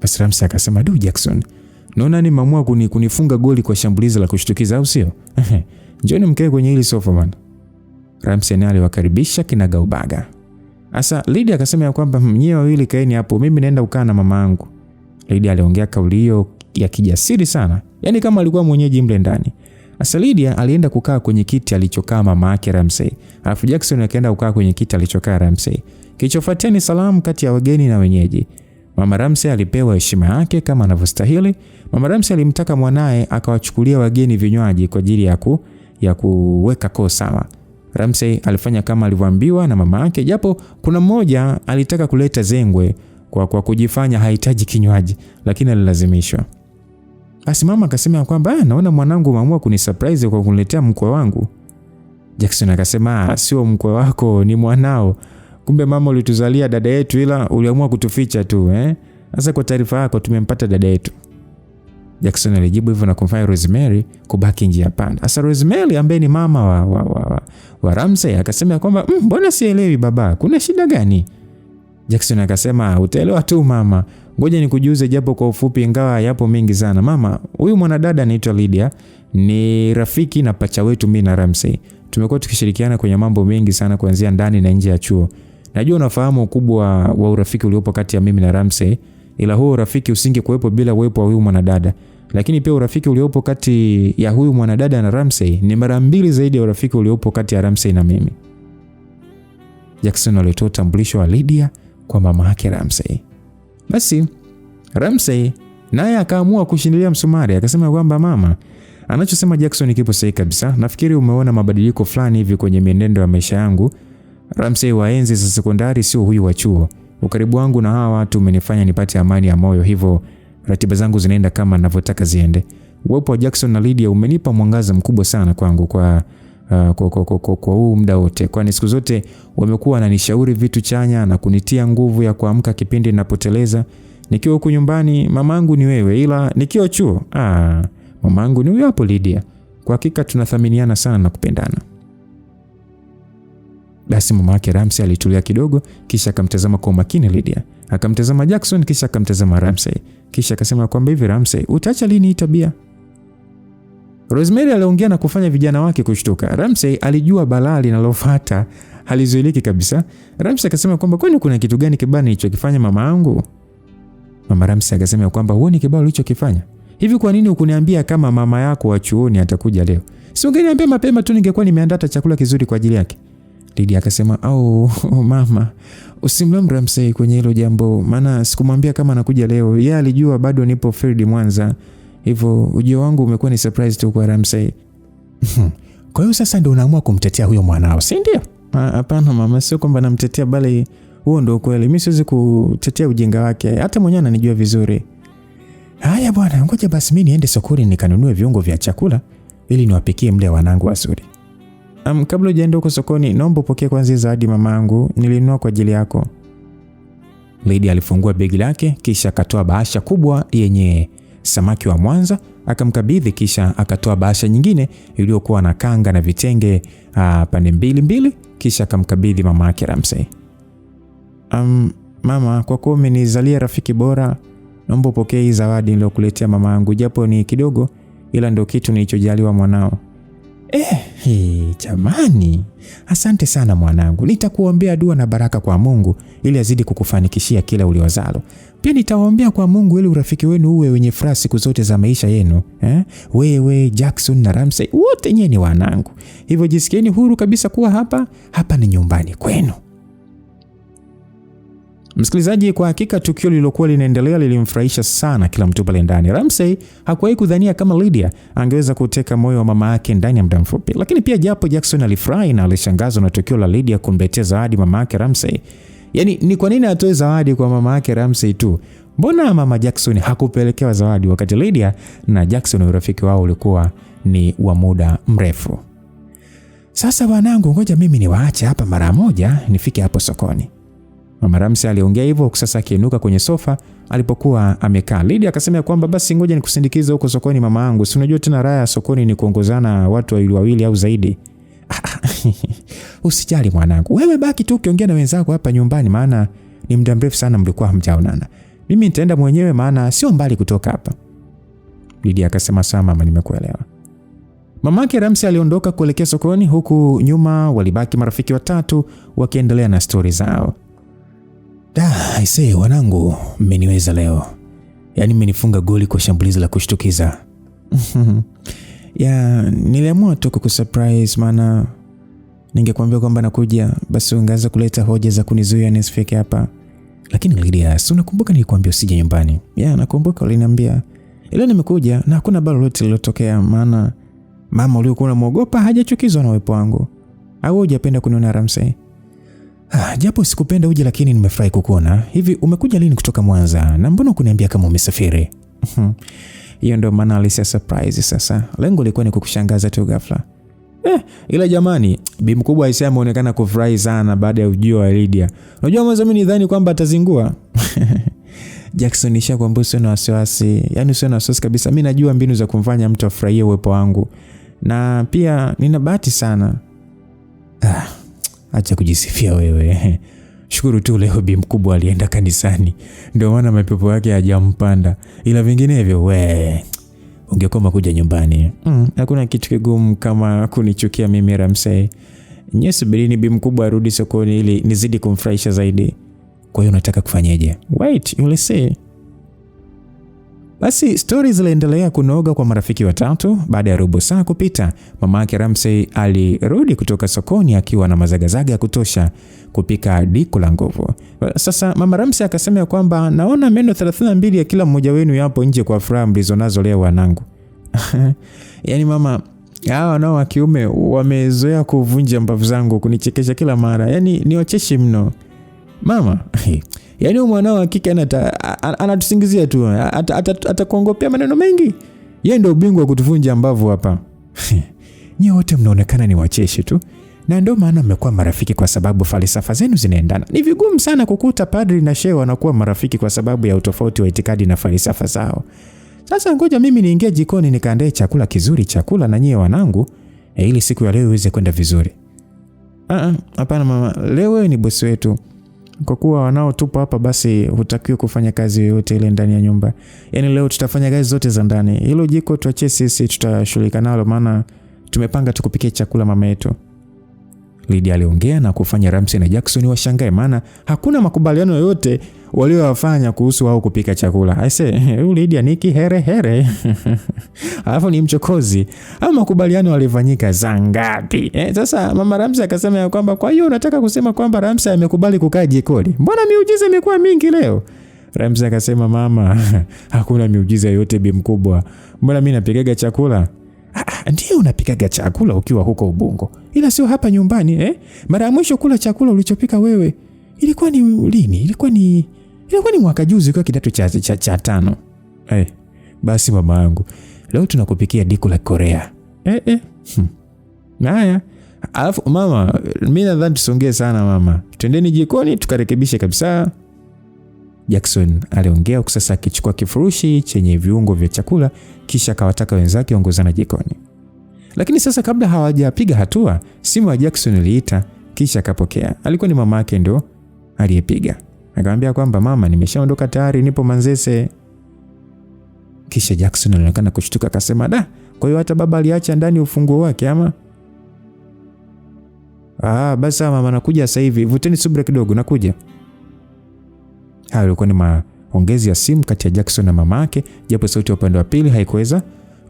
Basi Ramsey akasema Jackson, naona nimeamua kunifunga goli kwa shambulizi la kushtukiza au sio? Njoni mkae kwenye hili sofa bwana. Ramsey naye aliwakaribisha kinagaubaga. Sasa Lydia akasema kwamba mnyewe wawili kaeni hapo, mimi naenda kukaa na mama yangu. Lydia aliongea kauli hiyo ya kijasiri sana, yaani kama alikuwa mwenyeji mle ndani. Sasa Lydia alienda kukaa kwenye kiti alichokaa mama yake Ramsey, alafu Jackson akaenda kukaa kwenye kiti alichokaa Ramsey. Kilichofuatia ni salamu kati ya wageni na wenyeji. Mama Ramsey alipewa heshima yake kama anavyostahili. Mama Ramsey alimtaka mwanae akawachukulia wageni vinywaji kwa ajili ya kuweka koo sawa. Ramsey alifanya kama alivyoambiwa na mama yake, japo kuna mmoja alitaka kuleta zengwe kwa kujifanya hahitaji kinywaji, lakini alilazimishwa. Basi mama akasema kwamba naona mwanangu umeamua kunisurprise kwa kuniletea mkwe wangu. Jackson akasema sio mkwe wako, ni mwanao. Kumbe mama ulituzalia dada yetu ila uliamua kutuficha tu Sasa kwa taarifa yako tumempata dada yetu. Jackson alijibu hivyo na kumfanya Rosemary kubaki njia panda. Sasa Rosemary ambaye ni mama wa Ramsey akasema kwamba mbona sielewi baba, kuna shida gani? Jackson akasema utaelewa tu mama, ngoja nikujuze japo kwa ufupi ingawa yapo mengi sana. Mama, huyu mwanadada anaitwa Lydia, ni rafiki na pacha wetu mimi na Ramsey. Tumekuwa tukishirikiana kwenye mambo mengi sana kuanzia ndani na nje ya chuo. Najua unafahamu ukubwa wa urafiki uliopo kati ya mimi na Ramsey, ila huo urafiki usingekuwepo bila uwepo wa huyu mwanadada. Lakini pia urafiki uliopo kati ya huyu mwanadada na Ramsey ni mara 2 zaidi ya urafiki uliopo kati ya Ramsey na mimi. Jackson alitoa utambulisho wa Lydia kwa mama yake Ramsey. Basi Ramsey naye akaamua kushindilia msumari, akasema kwamba mama, anachosema Jackson kipo sahihi kabisa. Nafikiri umeona mabadiliko fulani hivi kwenye mienendo ya maisha yangu. Ramsey wa enzi za sekondari sio huyu wa chuo. Ukaribu wangu na hawa watu umenifanya nipate amani ya moyo, hivyo ratiba zangu zinaenda kama ninavyotaka ziende. Uwepo wa Jackson na Lydia umenipa mwangaza mkubwa sana kwangu kwa huu muda wote, kwani siku zote wamekuwa wananishauri vitu chanya na kunitia nguvu ya kuamka kipindi ninapoteleza. Nikiwa huku nyumbani mamangu ni wewe, ila nikiwa chuo mamangu ni huyo hapo Lydia. Kwa hakika tunathaminiana sana na kupendana. Basi mama yake Ramsey alitulia kidogo, kisha akamtazama kwa makini Lydia. Akamtazama Jackson, kisha akamtazama Ramsey. Kisha akasema kwamba hivi Ramsey, utaacha lini hii tabia? Rosemary aliongea na kufanya vijana wake kushtuka. Ramsey alijua balaa linalofuata halizuiliki kabisa. Ramsey akasema kwamba kwani kuna kitu gani kibaya nilichokifanya mama yangu? Mama Ramsey akasema kwamba huoni kibaya ulichokifanya? Hivi kwa nini hukuniambia kama mama yako wa chuoni atakuja leo? Si ungeniambia mapema tu, ningekuwa nimeandaa chakula kizuri kwa ajili yake. Lydia akasema, mama, usimlaumu Ramsey kwenye hilo jambo, maana sikumwambia kama anakuja leo. Yeye alijua bado nipo field Mwanza. Hivyo ujio wangu umekuwa ni surprise tu kwa Ramsey. Kwa hiyo sasa ndio unaamua kumtetea huyo mwanao, si ndio? Hapana mama, sio kwamba namtetea, bali huo ndio kweli. Mimi siwezi kutetea ujinga wake, hata mwenyewe ananijua vizuri. Haya bwana, ngoja basi mimi niende sokoni nikanunue viungo vya chakula ili niwapikie mle wanangu wazuri. Kabla hujaenda huko sokoni, naomba upokee kwanza zawadi mamangu nilinunua kwa ajili yako. Lydia alifungua begi lake, kisha akatoa bahasha kubwa yenye samaki wa Mwanza, akamkabidhi, kisha akatoa bahasha nyingine iliyokuwa na kanga na vitenge pande mbili, kisha akamkabidhi mama yake Ramsey. Mama, kwa kuwa umenizalia rafiki bora, naomba upokee hii zawadi niliyokuletea mamangu, japo ni kidogo ila ndio kitu nilichojaliwa mwanao. Jamani, asante sana mwanangu. Nitakuombea dua na baraka kwa Mungu ili azidi kukufanikishia kila uliwazalo. Pia nitawaombea kwa Mungu ili urafiki wenu uwe wenye furaha siku zote za maisha yenu. Wewe, Jackson na Ramsey, wote nyinyi ni wanangu. Hivyo jisikieni huru kabisa kuwa hapa ni nyumbani kwenu. Msikilizaji, kwa hakika tukio lililokuwa linaendelea lilimfurahisha sana kila mtu pale ndani. Ramsey hakuwahi kudhania kama Lydia angeweza kuteka moyo wa mama yake ndani ya muda mfupi. Lakini pia japo Jackson alifurahi na alishangazwa na tukio la Lydia kumletea zawadi mama yake Ramsey. Yaani ni kwa nini atoe zawadi kwa mama yake Ramsey tu? Mbona mama Jackson hakupelekewa zawadi wakati Lydia na Jackson urafiki wao ulikuwa ni wa muda mrefu? Sasa wanangu, ngoja mimi niwaache hapa mara moja nifike hapo sokoni. Mama Ramsey aliongea hivyo sasa akiinuka kwenye sofa alipokuwa amekaa. Lydia akasema kwamba basi ngoja nikusindikize huko sokoni mama yangu. Si unajua tena raha ya sokoni ni kuongozana watu wawili au zaidi. Usijali mwanangu. Wewe baki tu ukiongea na wenzako hapa nyumbani, maana ni muda mrefu sana mlikuwa hamjaonana. Mimi nitaenda mwenyewe maana sio mbali kutoka hapa. Lydia akasema sawa mama, nimekuelewa. Mamake Ramsey aliondoka kuelekea sokoni, huku nyuma walibaki marafiki watatu wakiendelea na stori zao. Aisee wanangu, mmeniweza leo. Yaani mmenifunga goli kwa shambulizi la kushtukiza. Niliamua tu kukusurprise, maana ningekwambia kwamba nakuja basi ungeanza kuleta hoja za kunizuia nisifike hapa. Lakini Lydia, si unakumbuka nilikwambia usije nyumbani? Nakumbuka uliniambia. Ila nimekuja na hakuna balo lolote lilotokea, maana mama uliokuwa unamuogopa hajachukizwa na uwepo wangu. Au hujapenda kuniona Ramsey? Japo sikupenda uje, lakini nimefurahi kukuona. Hivi umekuja lini kutoka Mwanza? Na mbona kuniambia kama umesafiri? Hiyo ndio maana alisia surprise sasa. Lengo lilikuwa ni kukushangaza tu ghafla. Ila jamani, bi mkubwa Aisha ameonekana kufurahi sana baada ya ujio wa Lydia. Unajua mwanzo mimi nidhani kwamba atazingua. Jackson nishakwambia usio na wasiwasi. Yaani usio na wasiwasi kabisa. Mimi najua mbinu za kumfanya mtu afurahie uwepo wangu. Na pia nina bahati sana. Acha kujisifia wewe. Shukuru tu leo bi mkubwa alienda kanisani, ndio maana mapepo yake hajampanda. Ila vinginevyo ungekoma kuja nyumbani. Hakuna kitu kigumu kama kunichukia mimi Ramsey. Subirini bi mkubwa arudi sokoni ili nizidi kumfurahisha zaidi. Kwa hiyo unataka kufanyaje? Wait, you'll see. Basi stori ziliendelea kunoga kwa marafiki watatu. Baada ya robo saa kupita, mamake Ramsey alirudi kutoka sokoni akiwa na mazagazaga ya kutosha kupika diko la nguvu. Sasa mama Ramsey akasema kwamba naona meno 32 ya kila mmoja wenu yapo nje kwa furaha mlizonazo leo wanangu. Yaani mama, hawa nao wa kiume wamezoea kuvunja mbavu zangu kunichekesha kila mara. Yaani ni wacheshi mno. Mama, yaani mwanao wa kike anatusingizia tu, atakuongopea maneno mengi. Yeye ndio ubingwa wa kutuvunja mbavu hapa. Nyie wote mnaonekana ni wacheshi tu. Na ndio maana mmekuwa marafiki kwa sababu falsafa zenu zinaendana. Ni vigumu sana kukuta padri na shehe wanakuwa marafiki kwa sababu ya utofauti wa itikadi na falsafa zao. Sasa ngoja mimi niingie jikoni nikaandae chakula kizuri na nyie wanangu, ili siku ya leo iweze kwenda vizuri. Hapana mama, leo wewe ni bosi wetu. Kwa kuwa wanao tupo hapa basi hutakiwi kufanya kazi yoyote ile ndani ya nyumba. Yaani leo tutafanya kazi zote za ndani. Hilo jiko tuachie sisi, tutashughulika nalo maana tumepanga tukupikie chakula mama yetu. Lydia aliongea na kufanya Ramsey na Jackson washangae maana hakuna makubaliano yoyote waliowafanya kuhusu wao kupika chakula. Aise, huyu Lydia niki here. Alafu ni mchokozi. Au makubaliano walifanyika saa ngapi? Sasa mama Ramsey akasema kwamba kwa hiyo unataka kusema kwamba Ramsey amekubali kukaa jikoni. Mbona miujiza imekuwa mingi leo? Ramsey akasema mama, hakuna miujiza yoyote bi mkubwa. Mbona mimi napigaga chakula? Ndio unapikaga chakula ukiwa huko Ubungo. Ila sio hapa nyumbani, Mara ya mwisho kula chakula ulichopika wewe ilikuwa ni lini? Ilikuwa ni mwaka juzi kwa kidato cha 5. Basi mama yangu, leo tunakupikia diko la Korea. Haya. Alafu mama, mimi nadhani tusongee sana mama. Twendeni jikoni tukarekebishe kabisa. Jackson aliongea sasa akichukua kifurushi chenye viungo vya chakula kisha akawataka wenzake waongozana jikoni. Lakini sasa kabla hawajapiga hatua, simu ya Jackson iliita kisha akapokea. Alikuwa ni mama yake ndio aliyepiga. Akamwambia kwamba mama, nimeshaondoka tayari, nipo Manzese. Kisha Jackson alionekana kushtuka akasema, "Da, kwa hiyo hata baba aliacha ndani ufunguo wake ama?" Basi mama nakuja sasa hivi. Vuteni subira kidogo, nakuja." Hayo ilikuwa ni maongezi ya simu kati ya Jackson na mamake, japo sauti ya upande wa pili haikuweza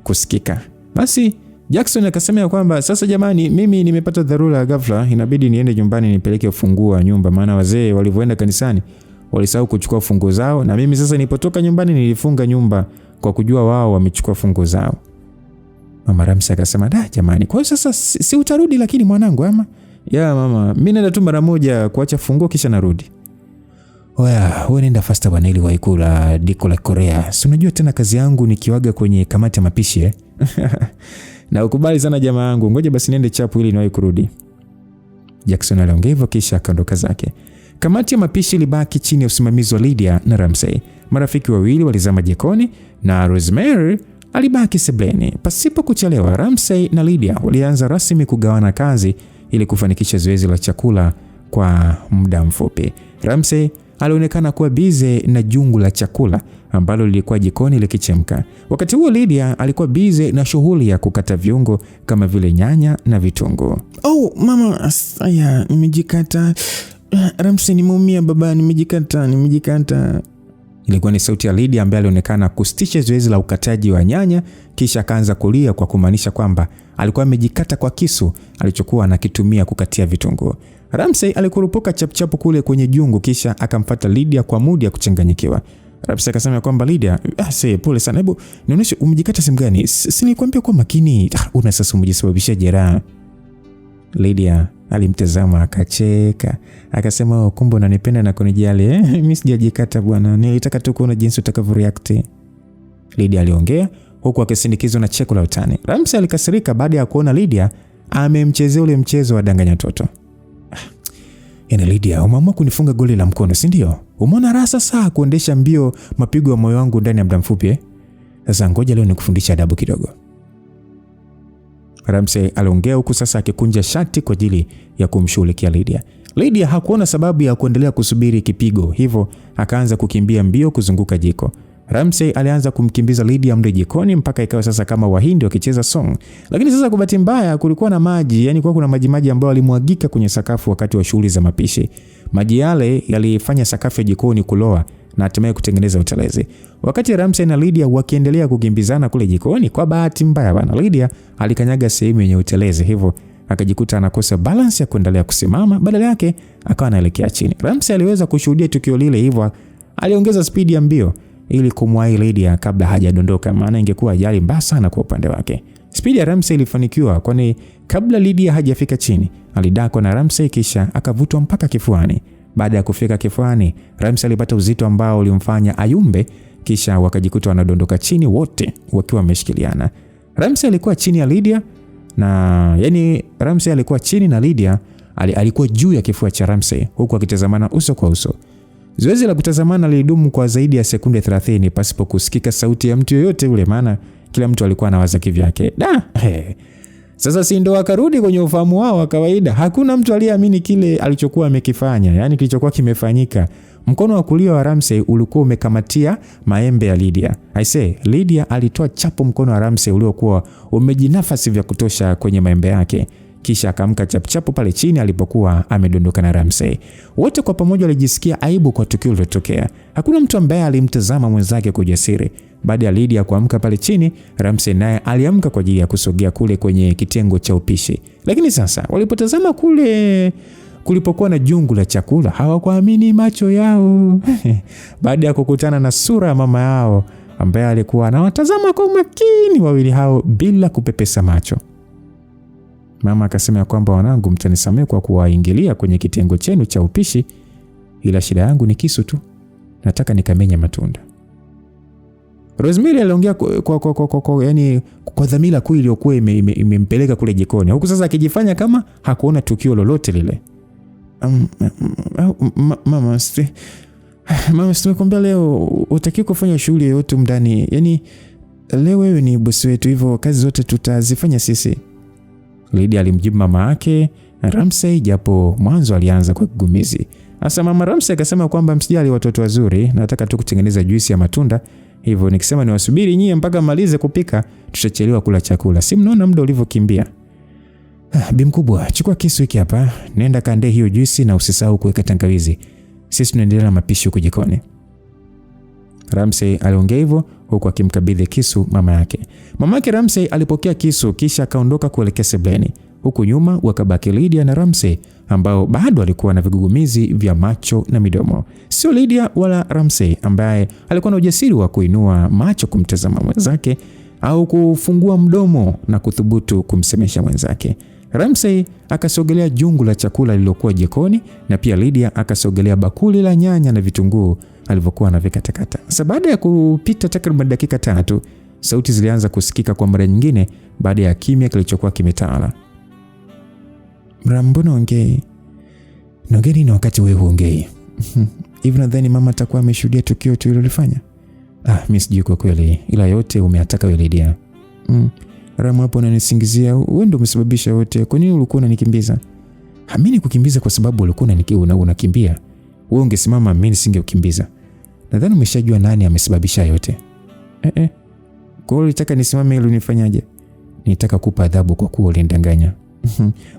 kusikika. Basi Jackson akasema kwamba sasa jamani, mimi nimepata dharura ya ghafla, inabidi niende nyumbani nipeleke ufunguo wa nyumba maana wazee walivyoenda kanisani walisahau kuchukua funguo zao, na mimi sasa nilipotoka nyumbani nilifunga nyumba kwa kujua wao wamechukua funguo zao. Mama Ramsey akasema, "Da jamani, kwa hiyo sasa si utarudi lakini mwanangu ama?" "Ya mama, mimi naenda tu mara moja kuacha funguo kisha narudi." Wewe nenda faster bwana ili waikula diko la Korea. Si unajua tena kazi yangu nikiwaga kwenye kamati ya mapishi Na ukubali sana jamaa yangu. Ngoja basi niende chapu ili niwahi kurudi. Jackson aliongea hivyo kisha akaondoka zake. Kamati ya mapishi ilibaki chini ya usimamizi wa Lydia na Ramsey. Marafiki wawili walizama jikoni na Rosemary alibaki sebuleni. Pasipo kuchelewa, Ramsey na Lydia walianza rasmi kugawana kazi ili kufanikisha zoezi la chakula kwa muda mfupi. Ramsey alionekana kuwa bize na jungu la chakula ambalo lilikuwa jikoni likichemka. Wakati huo Lydia alikuwa bize na shughuli ya kukata viungo kama vile nyanya na vitunguu. Mama, nimejikata. Ramsey, nimeumia baba, nimejikata. Ilikuwa ni sauti ya Lydia ambaye alionekana kusitisha zoezi la ukataji wa nyanya kisha akaanza kulia kwa kumaanisha kwamba alikuwa amejikata kwa kisu alichokuwa anakitumia kukatia vitunguu. Ramsey alikurupuka chapchapu kule kwenye jungu kisha akamfuata Lydia kwa mudi ya kuchanganyikiwa. Ramsey akasema kwamba Lydia, pole sana, hebu nionyeshe umejikata sehemu gani? Si nilikwambia kwa makini. Una sasa umejisababishia jeraha. Lydia alimtazama akacheka. Akasema, "Kumbe unanipenda na kunijali mimi sijajikata bwana. Nilitaka tu kuona jinsi utakavyoreact." Lydia aliongea huku akisindikizwa na cheko la utani. Ramsey alikasirika baada ya kuona Lydia amemchezea ule mchezo wa danganya toto. "Yaani Lydia, umeamua kunifunga goli la mkono, si ndio? Umeona raha sasa kuendesha mbio mapigo ya moyo wangu ndani ya muda mfupi Sasa ngoja leo nikufundisha adabu kidogo." Ramsey aliongea huku sasa akikunja shati kwa ajili ya kumshughulikia Lydia. Lydia hakuona sababu ya kuendelea kusubiri kipigo, hivyo akaanza kukimbia mbio kuzunguka jiko. Ramsey alianza kumkimbiza Lydia mle jikoni mpaka ikawa sasa kama Wahindi wakicheza song. Lakini sasa kwa bahati mbaya kulikuwa na maji, yani kuna maji ambayo yalimwagika kwenye sakafu wakati wa shughuli za mapishi. Maji yale yalifanya sakafu ya jikoni kuloa na hatimaye kutengeneza utelezi. Wakati Ramsey na Lydia wakiendelea kukimbizana kule jikoni, kwa bahati mbaya bana, Lydia alikanyaga sehemu yenye utelezi, hivyo akajikuta anakosa balance ya kuendelea kusimama, badala yake akawa anaelekea chini. Ramsey aliweza kushuhudia tukio lile, hivyo aliongeza spidi ya mbio ili kumwahi Lydia kabla hajadondoka, maana ingekuwa ajali mbaya sana kwa upande wake. Spidi ya Ramsey ilifanikiwa, kwani kabla Lydia hajafika chini, alidakwa na Ramsey kisha akavutwa mpaka kifuani. Baada ya kufika kifuani, Ramsey alipata uzito ambao ulimfanya ayumbe, kisha wakajikuta wanadondoka chini wote wakiwa wameshikiliana. Ramsey alikuwa chini ya Lydia Ramsey alikuwa chini na Lydia alikuwa juu ya kifua cha Ramsey huku akitazamana uso kwa uso. Zoezi la kutazamana lilidumu kwa zaidi ya sekunde 30 pasipo kusikika sauti ya mtu yoyote ule, maana kila mtu alikuwa anawaza kivyake. Sasa si ndo akarudi kwenye ufahamu wao wa kawaida. Hakuna mtu aliyeamini kile alichokuwa amekifanya, yani kilichokuwa kimefanyika. Mkono wa kulia wa Ramsey ulikuwa umekamatia maembe ya Lydia. Lydia alitoa chapo mkono wa Ramsey uliokuwa umejinafasi vya kutosha kwenye maembe yake, kisha akamka chapu pale chini alipokuwa amedondoka na Ramsey. Wote kwa pamoja walijisikia aibu kwa tukio lilotokea. Hakuna mtu ambaye alimtazama mwenzake kwa ujasiri. Baada ya Lydia kuamka pale chini, Ramsey naye aliamka kwa ajili ya kusogea kule kwenye kitengo cha upishi. Lakini sasa walipotazama kule kulipokuwa na jungu la chakula, hawakuamini macho yao. Baada ya kukutana na sura ya mama yao ambaye alikuwa anawatazama kwa makini wawili hao bila kupepesa macho. Mama akasema kwamba, wanangu, mtanisamehe kwa kuwaingilia kwenye kitengo chenu cha upishi, ila shida yangu ni kisu tu. Nataka nikamenya matunda. Rosemary aliongea kwa dhamira kuu iliyokuwa imempeleka kule jikoni, huku sasa akijifanya kama hakuona tukio lolote lile. Mama, simekwambia leo utaki kufanya shughuli yoyote ndani. Yaani leo wewe ni bosi wetu, hivyo kazi zote tutazifanya sisi. Lydia alimjibu mama yake Ramsey, japo mwanzo alianza kwa kigumizi. Sasa mama Ramsey akasema kwamba msijali watoto wazuri, nataka tu kutengeneza juisi ya matunda. Hivyo nikisema niwasubiri nyie mpaka malize kupika, tutachelewa kula chakula. Si mnaona muda ulivyokimbia? Bi mkubwa, chukua kisu hiki hapa, nenda kaandae hiyo juisi na usisahau kuweka tangawizi. Sisi tunaendelea na mapishi huko jikoni. Ramsey aliongea hivyo huku akimkabidhi kisu mama yake. Mama yake Ramsey alipokea kisu kisha akaondoka kuelekea sebuleni. Huku nyuma wakabaki Lydia na Ramsey ambao bado alikuwa na vigugumizi vya macho na midomo. Sio Lydia wala Ramsey ambaye alikuwa na ujasiri wa kuinua macho kumtazama mwenzake au kufungua mdomo na kuthubutu kumsemesha mwenzake. Ramsey akasogelea jungu la chakula lililokuwa jikoni na pia Lydia akasogelea bakuli la nyanya na vitunguu alivyokuwa anavikatakata. Sasa baada ya kupita takriban dakika 3, sauti zilianza kusikika kwa mara nyingine baada ya kimya kilichokuwa kimetawala. Mbona ongei? Nongeni na wakati wewe huongei. Hivi nadhani mama atakuwa ameshuhudia tukio tulilofanya? Mimi sijui kwa kweli, ila yote umeataka wewe Lydia. Ramu hapo unanisingizia, wewe ndio umesababisha yote. Kwa nini ulikuwa unanikimbiza? Mimi kukimbiza kwa sababu ulikuwa unakimbia. Wewe ungesimama, mimi nisingekukimbiza. Nadhani umeshajua nani amesababisha yote. Kwa hiyo ulitaka nisimame ili unifanyaje? Nitaka kukupa adhabu kwa kuwa ulindanganya.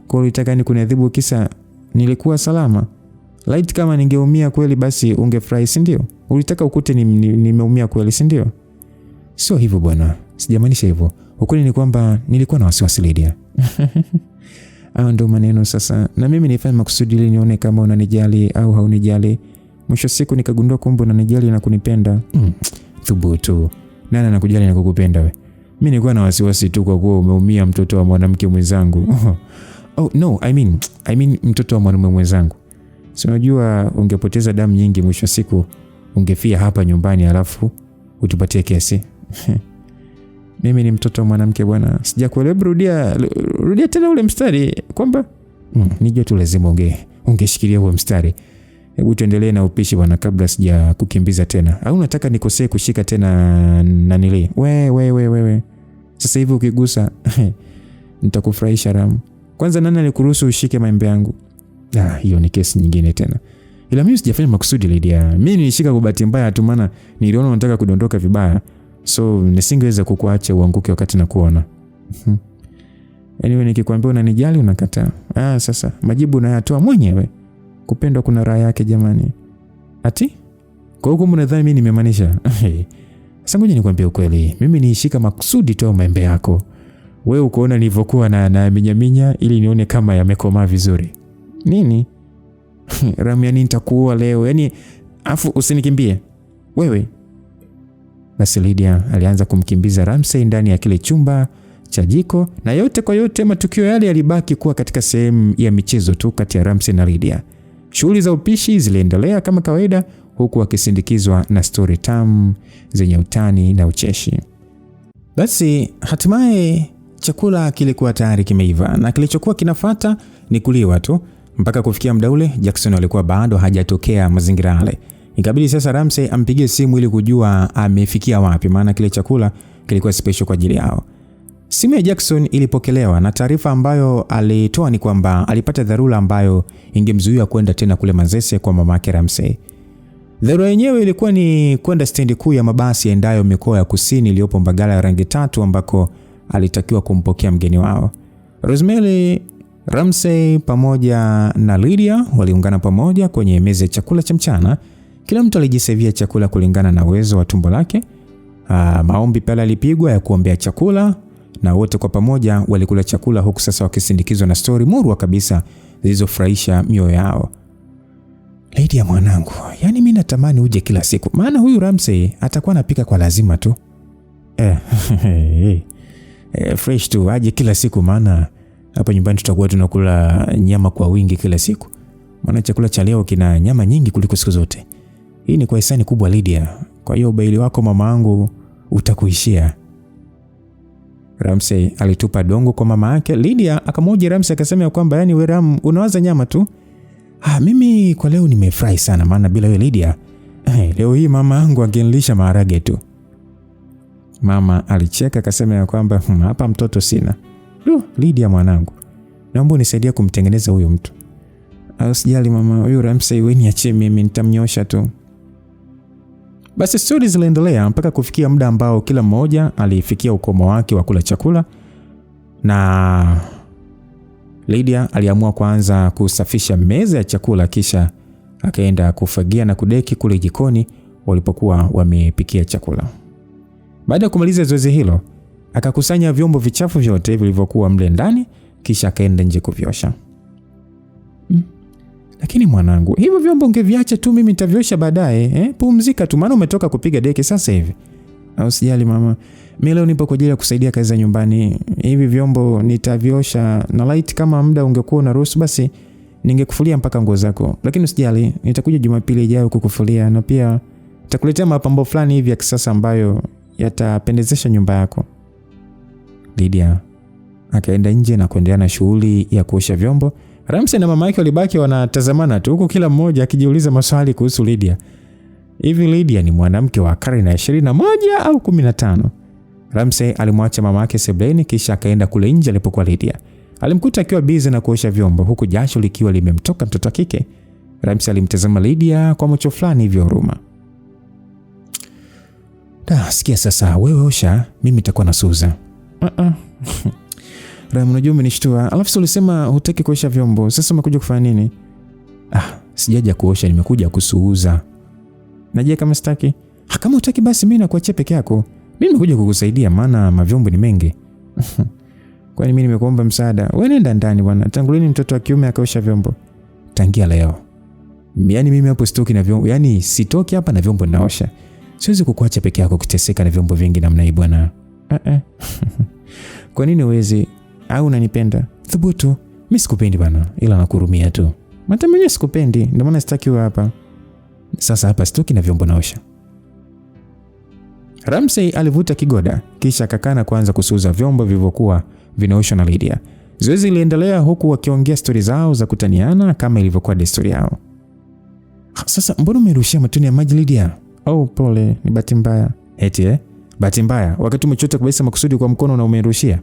Kwa hiyo ulitaka nikuniadhibu kisa nilikuwa salama. Light kama ningeumia kweli basi ungefurahi, si ndio? Ulitaka ukute nimeumia kweli, si ndio? Sio hivyo bwana. Sijamaanisha hivyo. Ukweli ni kwamba nilikuwa na wasiwasi Lydia. Ndio maneno sasa. Na mimi nifanye makusudi ili nione kama unanijali au haunijali. Mwisho siku nikagundua kumbe unanijali na kunipenda. Thubutu. Nani anakujali na kukupenda wewe? Mimi nilikuwa na wasiwasi tu kwa kuwa umeumia mtoto wa mwanamke mwenzangu. No, I mean mtoto wa mwanamume mwenzangu. Si unajua ungepoteza damu nyingi, mwisho siku ungefia hapa nyumbani alafu utupatie kesi. Mimi ni mtoto wa mwanamke bwana. Sijakuelewa, rudia tena ule mstari kwamba nijue tu lazima ungeshikilia huo mstari. Hebu tuendelee na upishi bwana kabla sija kukimbiza tena. Au unataka nikosee kushika tena nanili? Wewe. Sasa hivi ukigusa nitakufurahisha Ram. Kwanza nani alikuruhusu ushike maembe yangu? Hiyo ni kesi nyingine tena. Ila mimi sijafanya makusudi Lydia. Mimi nilishika kwa bahati mbaya tu, maana niliona unataka kudondoka vibaya. So nisingeweza kukuacha uanguke wakati na kuona. Anyway, nikikwambia unanijali unakataa. Sasa majibu unayatoa mwenyewe. Kupendwa kuna raha yake jamani. Ati? Kwa hiyo kumbe nadhani mimi nimemaanisha. Sasa ngoja nikwambie ukweli. Mimi niishika makusudi tu maembe yako. Wewe ukoona nilivyokuwa na minyaminya ili nione kama yamekomaa vizuri. Nini? Ram, yani nitakuua leo. Yaani afu usinikimbie. Wewe. Basi Lydia alianza kumkimbiza Ramsey ndani ya kile chumba cha jiko, na yote kwa yote matukio yale yalibaki kuwa katika sehemu ya michezo tu kati ya Ramsey na Lydia. Shughuli za upishi ziliendelea kama kawaida, huku akisindikizwa na story tamu zenye utani na ucheshi. Basi hatimaye chakula kilikuwa tayari kimeiva na kilichokuwa kinafuata ni kuliwa tu. Mpaka kufikia muda ule Jackson alikuwa bado hajatokea mazingira yale. Ikabidi sasa Ramsey ampigie simu ili kujua amefikia wapi, maana kile chakula kilikuwa special kwa ajili yao. Simu ya Jackson ilipokelewa na taarifa ambayo alitoa ni kwamba alipata dharura ambayo ingemzuia kwenda tena kule Manzese kwa mamake Ramsey. Dharura yenyewe ilikuwa ni kwenda stendi kuu ya mabasi yaendayo mikoa ya kusini iliyopo Mbagala ya Rangi Tatu, ambako alitakiwa kumpokea mgeni wao. Rosemary, Ramsey pamoja na Lydia waliungana pamoja kwenye meza ya chakula cha mchana. Kila mtu alijisevia chakula kulingana na uwezo wa tumbo lake. Maombi pale alipigwa ya kuombea chakula, na wote kwa pamoja walikula chakula, huku sasa wakisindikizwa na story murwa kabisa zilizofurahisha mioyo yao. Lydia mwanangu, yani mimi natamani uje kila siku, maana huyu Ramsey atakuwa anapika kwa lazima tu. Fresh tu aje kila siku, maana hapa nyumbani tutakuwa tunakula nyama kwa wingi kila siku. Maana chakula cha leo kina nyama nyingi kuliko siku zote. Hii ni kwa hisani kubwa Lydia. Kwa hiyo ubaili wako mama yangu utakuishia. Ramsey alitupa dongo kwa mama yake. Lydia akamhoji Ramsey akasema kwamba yani wewe Ram unawaza nyama tu. Mimi kwa leo nimefurahi sana, maana bila wewe Lydia leo hii mama yangu angenilisha maharage tu. Mama alicheka akasema kwamba hapa mtoto sina. Lydia mwanangu, naomba unisaidie kumtengeneza huyo mtu. Usijali mama, huyo Ramsey wewe niachie mimi, nitamnyosha tu. Basi stories ziliendelea mpaka kufikia muda ambao kila mmoja alifikia ukomo wake wa kula chakula, na Lydia aliamua kuanza kusafisha meza ya chakula, kisha akaenda kufagia na kudeki kule jikoni walipokuwa wamepikia chakula. Baada ya kumaliza zoezi hilo, akakusanya vyombo vichafu vyote vilivyokuwa mle ndani, kisha akaenda nje kuviosha. Lakini mwanangu, hivyo vyombo ungeviacha tu, mimi nitaviosha baadaye. Pumzika tu, maana umetoka kupiga deki sasa hivi. Usijali mama, mimi leo nipo kwa ajili ya kusaidia kazi za nyumbani. Hivi vyombo nitaviosha, na light kama muda ungekuwa unaruhusu basi ningekufulia mpaka nguo zako. Lakini usijali, nitakuja Jumapili ijayo kukufulia, na pia nitakuletea mapambo fulani hivi ya kisasa ambayo yatapendezesha nyumba yako. Lydia akaenda nje na kuendelea na shughuli ya kuosha vyombo. Ramsey na mama yake walibaki wanatazamana tu, huku kila mmoja akijiuliza maswali kuhusu Lydia. Hivi Lydia ni mwanamke wa karne ya 21 au 15? Ramsey alimwacha mama yake sebuleni, kisha akaenda kule nje alipokuwa Lydia. Alimkuta akiwa busy na kuosha vyombo, huku jasho likiwa limemtoka mtoto kike. Ramsey alimtazama Lydia kwa macho fulani hivyo huruma. Sikia sasa, wewe osha, mimi nitakuwa nasuuza. Ram, unajua umenishtua. Alafu ulisema hutaki kuosha vyombo. Sasa umekuja kufanya nini? Sijaja kuosha, nimekuja kusuuza. Najua kama sitaki. Kama hutaki basi mimi nakuachia peke yako. Mimi nimekuja kukusaidia maana mavyombo ni mengi. Kwani mimi nimekuomba msaada? Wewe nenda ndani bwana. Tangu lini mtoto wa kiume akaosha vyombo? Tangia leo. Yaani mimi hapo sitoki na vyombo. Yaani sitoki hapa na vyombo naosha. Siwezi kukuacha peke yako kuteseka na vyombo vingi namna hii bwana. Kwa nini uwezi? Au unanipenda? Thubutu. Mimi sikupendi bwana, ila nakuhurumia tu. Hata mimi sikupendi, ndio maana sitaki wewe hapa. Sasa hapa sitoki na vyombo naosha. Ramsey alivuta kigoda, kisha akakana kuanza kusuuza vyombo vilivyokuwa vinaoshwa na Lydia. Zoezi liliendelea huku wakiongea stori zao za kutaniana kama ilivyokuwa desturi yao. Sasa mbona umerushia matone ya maji Lydia? Pole, ni bahati mbaya. Eti bahati mbaya wakati umechota kabisa makusudi kwa mkono na umerushia?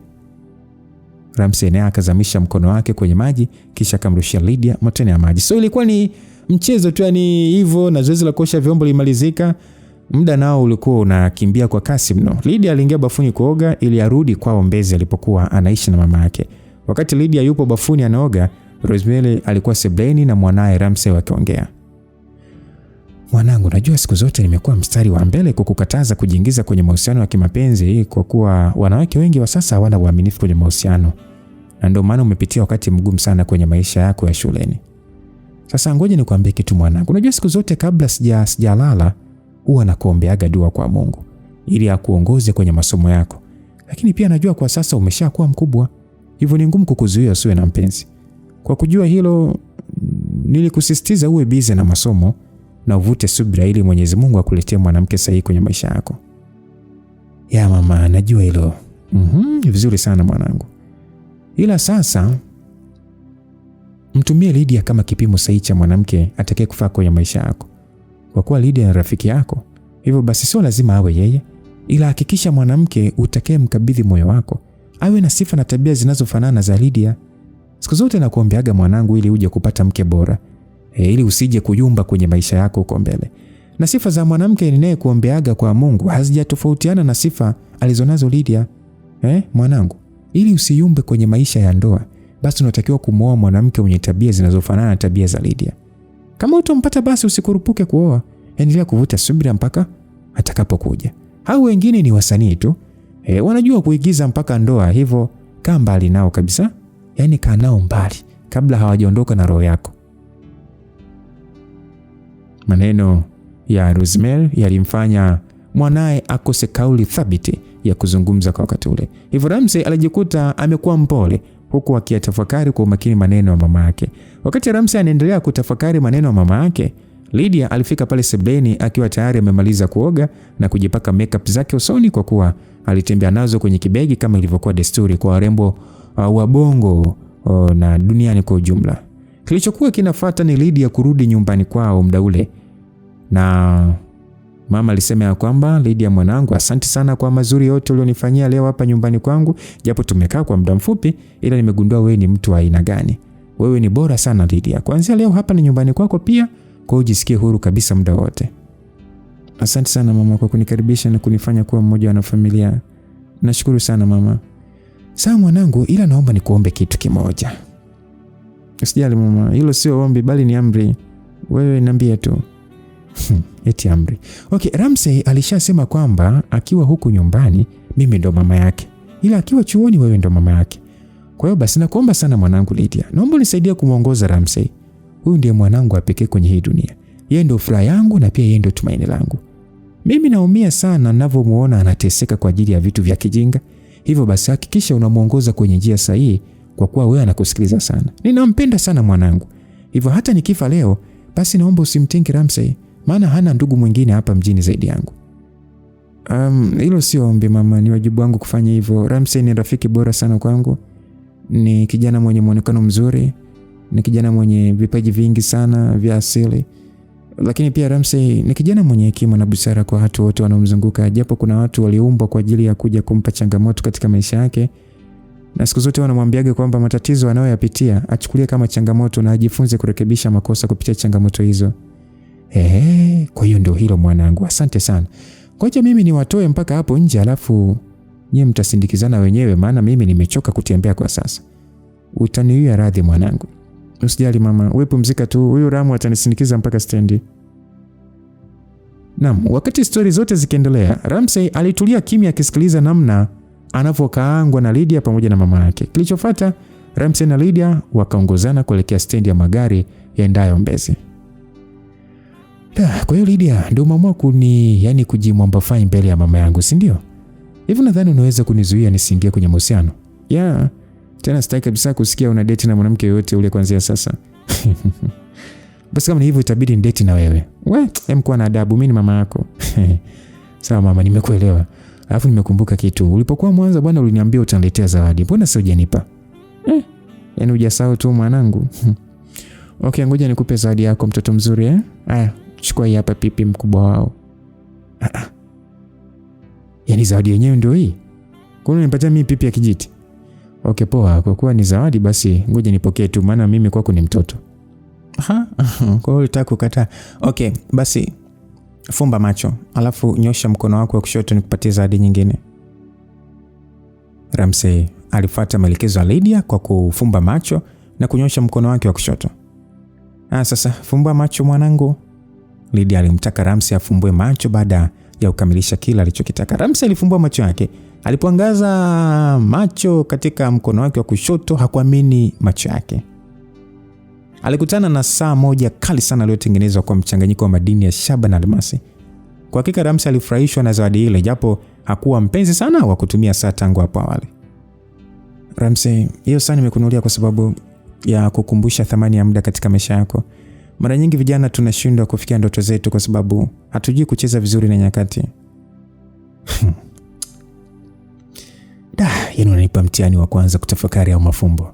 Ramsey naye akazamisha mkono wake kwenye maji, kisha akamrushia Lydia matone ya maji. So ilikuwa ni mchezo tu, yani hivyo, na zoezi la kuosha vyombo limalizika. Muda nao ulikuwa unakimbia kwa kasi mno. Lydia aliingia bafuni kuoga ili arudi kwao Mbezi alipokuwa anaishi na mama yake. Wakati Lydia yupo bafuni anaoga, Rosemary alikuwa sebuleni na mwanae Ramsey wakiongea. Mwanangu, najua siku zote nimekuwa mstari wa mbele kukukataza kujiingiza kwenye mahusiano ya kimapenzi kwa kuwa wanawake wengi wa sasa hawana uaminifu kwenye mahusiano. Na ndio maana umepitia wakati mgumu sana kwenye maisha yako ya shuleni. Sasa ngoja nikwambie kitu mwanangu. Unajua siku zote kabla sijalala huwa nakuombeaga dua kwa Mungu ili akuongoze kwenye masomo yako. Lakini pia najua kwa sasa umeshakuwa mkubwa, hivyo ni ngumu kukuzuia usiwe na mpenzi. Kwa kujua hilo, nilikusisitiza uwe busy na masomo na uvute subira ili Mwenyezi Mungu akuletee mwanamke sahihi kwenye maisha yako. Ya mama, najua hilo. Vizuri sana mwanangu. Ila sasa mtumie Lydia kama kipimo sahihi cha mwanamke atakaye kufaa kwenye maisha yako. Kwa kuwa Lydia ni rafiki yako, hivyo basi sio lazima awe yeye, ila hakikisha mwanamke utakaye mkabidhi moyo wako awe na sifa na tabia zinazofanana za Lydia. Siku zote nakuombeaga mwanangu ili uje kupata mke bora, ili usije kuyumba kwenye maisha yako huko mbele. Na sifa za mwanamke ninayekuombeaga kwa Mungu hazijatofautiana na sifa alizonazo Lydia. Mwanangu, ili usiyumbe kwenye maisha ya ndoa, basi unatakiwa kumwoa mwanamke mwenye tabia zinazofanana na tabia za Lydia. Kama utampata basi usikurupuke kuoa. Endelea kuvuta subira mpaka atakapokuja. Hao wengine ni wasanii tu. Wanajua kuigiza mpaka ndoa, hivyo kaa mbali nao kabisa. Yaani kaa nao mbali kabla hawajaondoka na roho yako. Maneno ya Rosemary yalimfanya mwanae akose kauli thabiti ya kuzungumza kwa wakati ule. Hivyo Ramsey alijikuta amekuwa mpole huku akiyatafakari kwa umakini maneno ya mama yake. Wakati Ramsey anaendelea kutafakari maneno ya mama yake, Lydia alifika pale sebuleni akiwa tayari amemaliza kuoga na kujipaka makeup zake usoni kwa kuwa alitembea nazo kwenye kibegi kama ilivyokuwa desturi kwa warembo wa Bongo na duniani kwa ujumla. Kilichokuwa kinafuata ni Lydia kurudi nyumbani kwao muda ule. Na mama alisema ya kwamba, Lydia mwanangu, asante sana kwa mazuri yote ulionifanyia leo hapa nyumbani kwangu. Japo tumekaa kwa muda mfupi, ila nimegundua wewe ni mtu wa aina gani. Wewe ni bora sana Lydia. Kuanzia leo hapa ni nyumbani kwako pia, kwa ujisikie huru kabisa muda wote. Asante sana mama kwa kunikaribisha na kunifanya kuwa mmoja wa familia. Nashukuru sana mama. Sawa mwanangu, ila naomba nikuombe kitu kimoja. Usijali mama, hilo sio ombi bali ni amri. Wewe niambie tu. Eti amri. Okay, Ramsey alishasema kwamba akiwa huku nyumbani mimi ndo mama yake, ila akiwa chuoni wewe ndo mama yake. Kwa hiyo basi nakuomba sana mwanangu Lydia, naomba unisaidie kumuongoza Ramsey. Huyu ndiye mwanangu wa pekee kwenye hii dunia. Yeye ndo furaha yangu na pia yeye ndo tumaini langu. Mimi naumia sana ninavyomuona anateseka kwa ajili ya vitu vya kijinga. Hivyo basi hakikisha unamuongoza kwenye njia sahihi kwa kuwa wewe anakusikiliza sana. Ninampenda sana mwanangu. Hivyo hata nikifa leo, basi naomba usimtenke Ramsey, maana hana ndugu mwingine hapa mjini zaidi yangu. Hilo sio ombi mama, ni wajibu wangu kufanya hivyo. Ramsey ni rafiki bora sana kwangu. Ni kijana mwenye muonekano mzuri, ni kijana mwenye vipaji vingi sana vya asili. Lakini pia Ramsey ni kijana mwenye hekima na busara kwa watu wote wanaomzunguka, japo kuna watu waliumbwa kwa ajili ya kuja kumpa changamoto katika maisha yake. Na siku zote wanamwambiaga kwamba matatizo anayoyapitia achukulie kama changamoto na ajifunze kurekebisha makosa kupitia changamoto hizo. Kwa hiyo ndio hilo mwanangu. Asante sana. Ngoja mimi niwatoe mpaka hapo nje alafu nyie mtasindikizana wenyewe, maana mimi nimechoka kutembea kwa sasa. Utaniwia radhi mwanangu. Usijali mama, wewe pumzika tu. Huyu Ramu atanisindikiza mpaka stendi. Naam, wakati stori zote zikiendelea, Ramsey alitulia kimya akisikiliza namna anavyokaangwa na Lydia pamoja na mama yake. Kilichofuata, Ramsey na Lydia wakaongozana kuelekea stendi ya magari yaendayo Mbezi. Kwa hiyo Lydia, ndio umeamua kujimwambafai mbele ya mama yangu, si ndio? Hivi nadhani unaweza kunizuia nisiingie kwenye mahusiano? Tena sitaki kabisa kusikia una date na mwanamke yote ule kuanzia sasa. Basi kama ni hivyo itabidi ni date na wewe. Kuwa na adabu, mimi ni mama yako. Sawa mama, nimekuelewa. Alafu nimekumbuka kitu. Ulipokuwa Mwanza bwana uliniambia utaniletea zawadi. Mbona sasa hujanipa? Yaani hujasahau tu mwanangu. Okay, ngoja nikupe zawadi yako mtoto mzuri Haya, chukua hii hapa pipi mkubwa wao. Yaani zawadi yenyewe ndio hii? Kwa nini unipatia mimi pipi ya kijiti? Okay, poa, kwa kuwa ni zawadi basi ngoja nipokee tu, maana mimi kwako ni mtoto. Kwa hiyo unataka kukataa. Okay, basi fumba macho, alafu nyosha mkono wako wa kushoto nikupatie zawadi nyingine. Ramsey alifuata maelekezo ya Lydia kwa kufumba macho na kunyosha mkono wake wa kushoto. Sasa fumba macho mwanangu. Lydia alimtaka Ramsey afumbue macho baada ya kukamilisha kila alichokitaka. Ramsey alifumbua macho yake. Alipoangaza macho katika mkono wake wa kushoto, hakuamini macho yake. Alikutana na saa moja kali sana iliyotengenezwa kwa mchanganyiko wa madini ya shaba na almasi. Kwa hakika Ramsey alifurahishwa na zawadi ile, japo hakuwa mpenzi sana wa kutumia saa tangu hapo awali. Ramsey, hiyo saa nimekununulia kwa sababu ya kukumbusha thamani ya muda katika maisha yako. Mara nyingi vijana tunashindwa kufikia ndoto zetu kwa sababu hatujui kucheza vizuri na nyakati. Yaani unanipa mtihani wa kwanza kutafakari au mafumbo.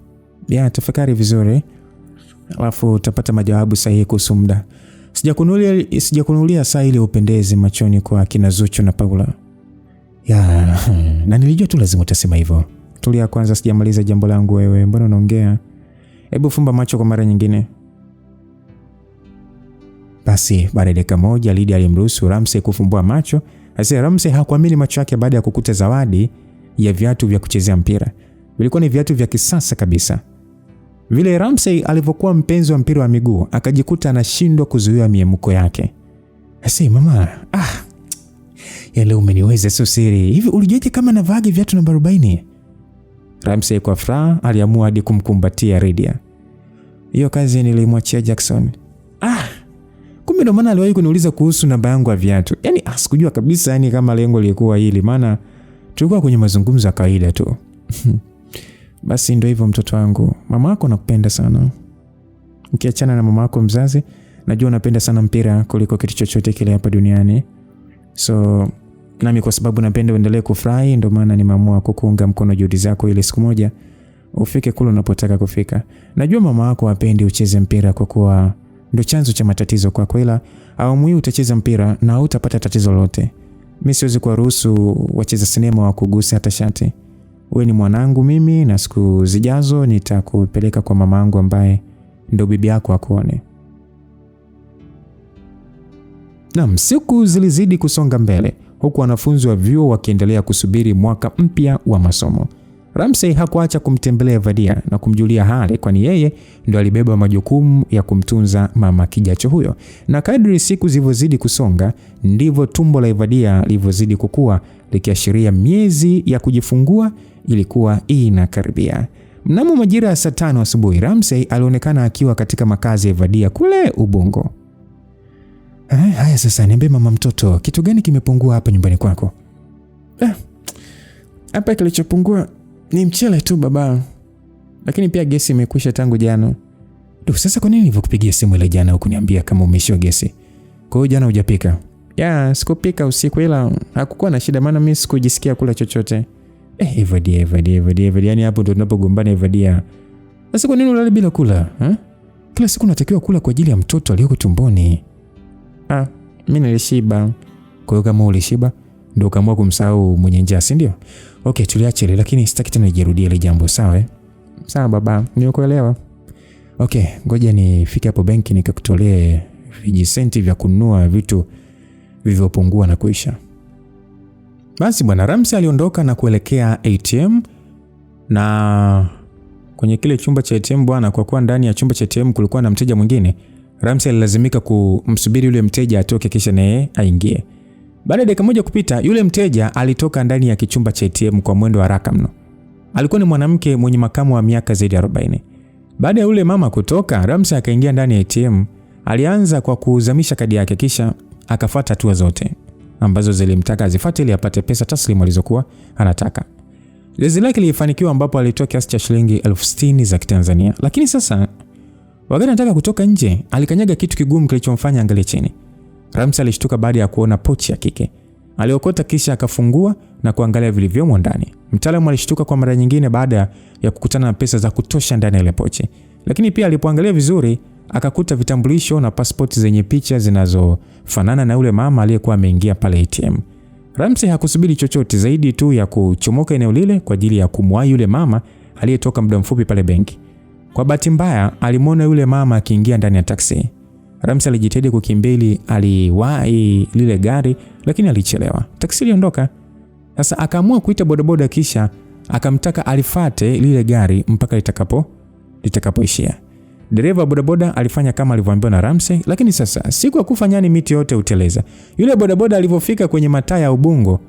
Tafakari vizuri, alafu utapata majawabu sahihi kuhusu muda. Sijakununulia saa ile upendeze machoni kwa kina Zuchu na Paula. Na nilijua tu lazima utasema hivyo. Tulia kwanza, sijamaliza jambo langu wewe. Mbona unaongea? Hebu fumba macho kwa mara nyingine. Basi baada ya dakika moja Lydia alimruhusu Ramsey kufumbua macho. Hasa Ramsey hakuamini macho yake baada ya kukuta zawadi ya viatu vya kuchezea mpira. Vilikuwa ni viatu vya kisasa kabisa. Vile Ramsey alivyokuwa mpenzi wa mpira wa miguu, akajikuta anashindwa kuzuia miemko yake. Hasa mama, leo umeniweza, sio siri. Hivi ulijuaje kama navaagi viatu namba 40? Ramsey kwa furaha aliamua hadi kumkumbatia Lydia. Hiyo kazi nilimwachia Jackson. Kumbe ndo maana aliwahi kuniuliza kuhusu namba yangu ya viatu. Yaani sikujua kabisa kama lengo lilikuwa hili, maana tulikuwa kwenye mazungumzo ya kawaida tu. Basi ndio hivyo mtoto wangu. Mama yako anakupenda sana. Ukiachana na mama yako mzazi, najua unapenda sana mpira kuliko kitu chochote kile hapa duniani. So nami kwa sababu napenda uendelee kufurahi, ndio maana nimeamua kukuunga mkono juhudi zako ili siku moja ufike kule unapotaka kufika. Najua mama yako hapendi ucheze mpira kwa kuwa ndio chanzo cha matatizo kwako, ila awamu hii utacheza mpira na hutapata tatizo lolote. Mimi siwezi kuwaruhusu wacheza sinema wa kugusa hata shati. Wewe ni mwanangu mimi, na siku zijazo nitakupeleka kwa mamangu ambaye ndio bibi yako akuone. Naam, siku zilizidi kusonga mbele huku wanafunzi wa vyuo wakiendelea kusubiri mwaka mpya wa masomo. Ramsey hakuacha kumtembelea Vadia na kumjulia hali, kwani yeye ndo alibeba majukumu ya kumtunza mama kijacho huyo. Na kadri siku zilivyozidi kusonga, ndivyo tumbo la Vadia lilivyozidi kukua, likiashiria miezi ya kujifungua ilikuwa inakaribia. Mnamo majira ya saa 5 asubuhi, Ramsey alionekana akiwa katika makazi ya Vadia kule Ubungo. Haya sasa, niambie mama mtoto, kitu gani kimepungua hapa nyumbani kwako? Hapa kilichopungua ni mchele tu baba. Lakini pia gesi imekwisha tangu jana. Sasa kwa nini nilivyokupigia simu ile jana hukuniambia kama umeishiwa gesi? Kwa hiyo jana hujapika? Sikupika usiku, ila hakukuwa na shida maana mimi sikujisikia kula chochote. Vadia. Yaani hapo ndo tunapogombana Vadia. Sasa kwa nini unalala bila kula? Kila siku unatakiwa kula kwa ajili ya mtoto aliyoko tumboni. Mimi nilishiba. Kwa hiyo kama ulishiba ndio kaamua kumsahau mwenye njaa, si ndio? Okay, tuliache ile, lakini sitaki tena nijirudie ile jambo, sawa? Sawa baba, nimekuelewa. Okay, ngoja nifike hapo benki nikakutolee vijisenti vya kununua vitu vilivyopungua na kuisha. Basi bwana Ramsey aliondoka na kuelekea ATM, na kwenye kile chumba cha ATM bwana, kwa kuwa ndani ya chumba cha ATM kulikuwa na mteja mwingine, Ramsey alilazimika kumsubiri yule mteja atoke kisha naye aingie. Baada ya dakika moja kupita, yule mteja alitoka ndani ya kichumba cha ATM kwa mwendo wa haraka mno. Alikuwa ni mwanamke mwenye makamu wa miaka zaidi ya 40. Baada ya yule mama kutoka, Ramsey akaingia ndani ya ATM. Alianza kwa kuzamisha kadi yake, kisha akafuata hatua zote ambazo zilimtaka azifuate ili apate pesa taslimu alizokuwa anataka. Zoezi lake lilifanikiwa ambapo alitoa kiasi cha shilingi 60,000 za Kitanzania. Lakini sasa wakati anataka kutoka nje, alikanyaga kitu kigumu kilichomfanya angalie chini. Ramsey alishtuka baada ya kuona pochi ya kike. Aliokota kisha akafungua na kuangalia vilivyomo ndani. Mtaalamu alishtuka kwa mara nyingine baada ya kukutana na pesa za kutosha ndani ya ile pochi. Lakini pia alipoangalia vizuri, akakuta vitambulisho na passport zenye picha zinazofanana na yule mama aliyekuwa ameingia pale ATM. Ramsey hakusubiri chochote zaidi tu ya kuchomoka eneo lile kwa ajili ya kumwahi yule mama aliyetoka muda mfupi pale benki. Kwa bahati mbaya, alimwona yule mama akiingia ndani ya taksi. Ramsey alijitahidi kukimbia, aliwahi lile gari lakini alichelewa. Taksi iliondoka. Sasa akaamua kuita bodaboda kisha akamtaka alifuate lile gari mpaka litakapoishia. Dereva wa bodaboda alifanya kama alivyoambiwa na Ramsey, lakini sasa siku ya kufa nyani miti yote huteleza. Yule bodaboda alivyofika kwenye mataa ya Ubungo,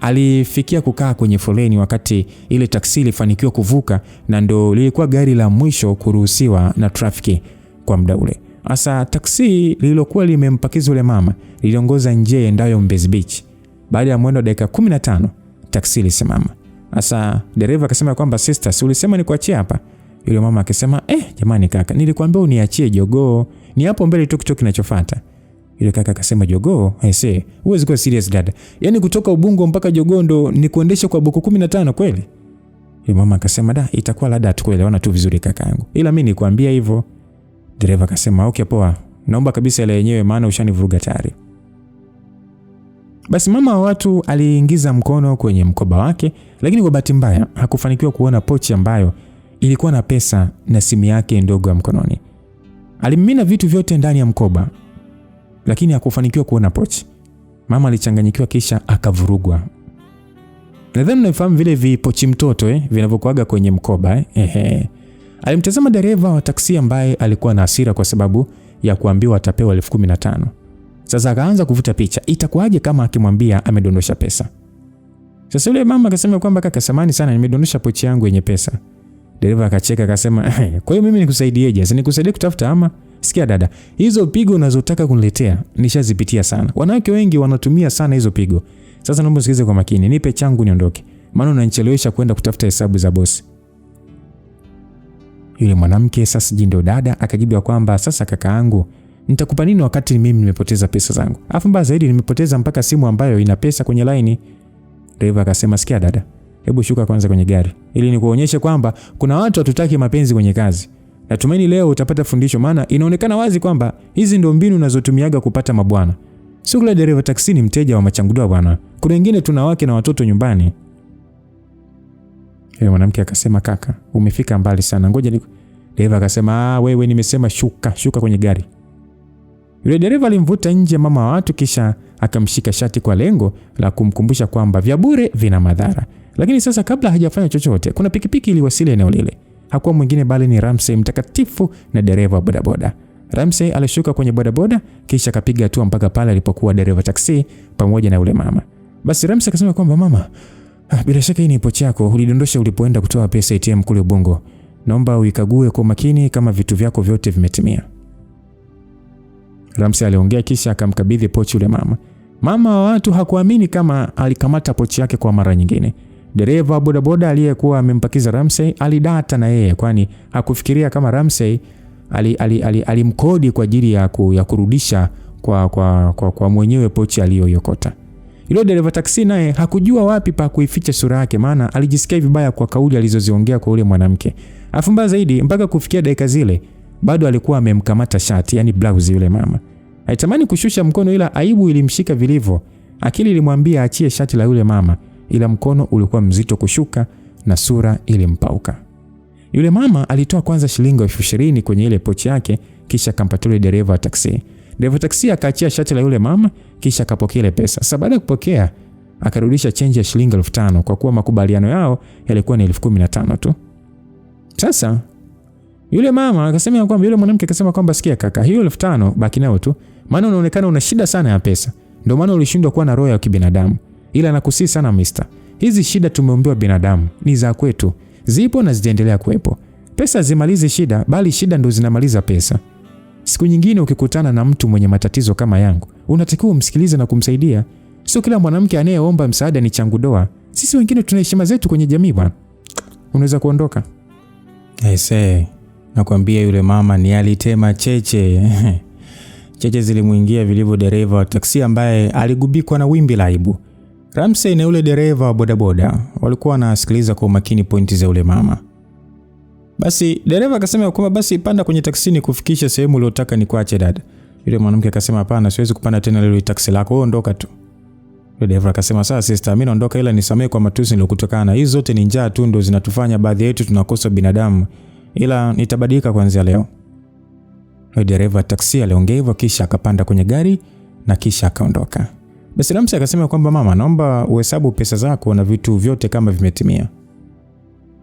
alifikia kukaa kwenye foleni wakati ile taksi ilifanikiwa kuvuka, na ndo lilikuwa gari la mwisho kuruhusiwa na trafiki kwa muda ule. Asa taksi lililokuwa limempakiza yule mama liliongoza nje endayo Mbezi Beach. Baada ya mwendo dakika 15 taksi ilisimama. Asa dereva akasema kwamba sister, si ulisema nikuachie hapa? Yule mama akasema jamani kaka, nilikwambia uniachie Jogoo, ni hapo mbele tuktuk kinachofuata. Yule kaka akasema Jogoo? Aisee, huwezi kuwa serious dada. Yaani kutoka Ubungo mpaka Jogoo ndo ni kuendesha kwa buku 15 kweli? Yule mama akasema itakuwa labda hatukuelewana tu vizuri kaka yangu, ila mimi nikwambia hivyo. Dereva akasema okay poa, naomba kabisa ile yenyewe maana ushanivuruga tayari. Basi mama wa watu aliingiza mkono kwenye mkoba wake, lakini kwa bahati mbaya hakufanikiwa kuona pochi ambayo ilikuwa na pesa na simu yake ndogo ya mkononi. Alimimina vitu vyote ndani ya mkoba, lakini hakufanikiwa kuona pochi. Mama alichanganyikiwa kisha akavurugwa. Nadhani unafahamu vile vipochi mtoto vinavyokuaga kwenye mkoba Alimtazama dereva wa taksi ambaye alikuwa na hasira kwa sababu ya kuambiwa atapewa 15,000. Sasa akaanza kuvuta picha, itakuwaje kama akimwambia amedondosha pesa. Sasa yule mama akasema kwamba kaka, samani sana, nimedondosha pochi yangu yenye pesa. Dereva akacheka akasema kwa hiyo mimi nikusaidieje? Sasa nikusaidie kutafuta ama? Sikia dada, hizo pigo unazotaka kuniletea nishazipitia sana. Wanawake wengi wanatumia sana hizo pigo. Sasa naomba usikize kwa makini, nipe changu niondoke, maana unanichelewesha kwenda kutafuta hesabu za bosi. Yule mwanamke sasa jindo dada akajibu kwamba sasa kakaangu, nitakupa nini wakati mimi nimepoteza pesa zangu? Afu mbaya zaidi nimepoteza mpaka simu ambayo ina pesa kwenye line. Dereva akasema sikia dada, hebu shuka kwanza kwenye gari ili nikuonyeshe kwamba kuna watu hatutaki mapenzi kwenye kazi. Natumaini leo utapata fundisho, maana inaonekana wazi kwamba hizi ndio mbinu unazotumiaga kupata mabwana. Sio kila dereva taksi ni mteja wa machangudoa bwana. Kuna wengine tuna wake na watoto nyumbani. Yule mwanamke akasema kaka, umefika mbali sana. Ngoja dereva akasema wewe nimesema shuka kwenye gari. Yule dereva alimvuta nje mama wa watu kisha akamshika shati kwa lengo la kumkumbusha kwamba vya bure vina madhara. Lakini sasa kabla hajafanya chochote, kuna pikipiki iliwasili eneo lile. Hakuwa mwingine bali ni Ramsey mtakatifu na dereva wa bodaboda. Ramsey alishuka kwenye bodaboda kisha akapiga hatua mpaka pale alipokuwa dereva taksi pamoja na yule mama. Basi Ramsey akasema kwamba mama, bila shaka hii ni pochi yako, ulidondosha ulipoenda kutoa pesa ATM kule Ubungo. Naomba uikague kwa makini kama vitu vyako vyote vimetimia. Ramsey aliongea kisha akamkabidhi pochi yule mama. Mama wa watu hakuamini kama alikamata pochi yake kwa mara nyingine. Dereva wa bodaboda aliyekuwa amempakiza Ramsey alidata na yeye, kwani hakufikiria kama Ramsey alimkodi kwa ajili ya kurudisha kwa mwenyewe pochi aliyoyokota. Yule dereva taksi naye hakujua wapi pa kuificha sura yake, maana alijisikia vibaya kwa kauli alizoziongea kwa yule mwanamke. Afumba zaidi mpaka kufikia dakika zile bado alikuwa amemkamata shati, yani blouse yule mama. Haitamani kushusha mkono ila aibu ilimshika vilivyo. Akili ilimwambia achie shati la yule mama, ila mkono ulikuwa mzito kushuka na sura ilimpauka. Yule mama alitoa kwanza shilingi 20,000 kwenye ile pochi yake kisha akampatia yule dereva wa taksi. Dereva taksi akaachia shati la yule mama kisha akapokea ile pesa. Sasa baada ya kupokea akarudisha change ya shilingi 5,000 kwa kuwa makubaliano yao yalikuwa ni 15,000 tu. Sasa yule mama akasema kwamba yule mwanamke akasema kwamba sikia kaka, hiyo 5,000 baki nayo tu, maana unaonekana una shida sana ya pesa. Ndio maana ulishindwa kuwa na roho ya kibinadamu. Ila nakusii sana mister, hizi shida tumeombewa binadamu, ni za kwetu, zipo na zitaendelea kuwepo. Pesa zimalize shida, bali shida ndo zinamaliza pesa. Siku nyingine ukikutana na mtu mwenye matatizo kama yangu, unatakiwa umsikilize na kumsaidia. Sio kila mwanamke anayeomba msaada ni changudoa. Sisi wengine tuna heshima zetu kwenye jamii bwana. Unaweza kuondoka. Aisee, nakwambia yule mama ni alitema cheche. Cheche zilimuingia vilivyo dereva wa taksi ambaye aligubikwa na wimbi la aibu. Ramsey na yule dereva wa bodaboda walikuwa wanasikiliza kwa makini pointi za yule mama. Basi dereva akasema kwamba basi panda kwenye taksi ni kufikisha sehemu uliyotaka ni kuache dada. Yule mwanamke akasema hapana, siwezi kupanda tena lile taksi lako, ondoka tu. Yule dereva akasema sawa sister, mimi naondoka ila nisamee kwa matusi niliyokutokana. Hizo zote ni njaa tu ndo zinatufanya baadhi yetu tunakosa binadamu. Ila nitabadilika kuanzia leo. Yule dereva taksi aliongea hivyo kisha akapanda kwenye gari na kisha akaondoka. Basi Ramsey akasema kwamba mama, naomba uhesabu pesa zako na vitu vyote kama vimetimia.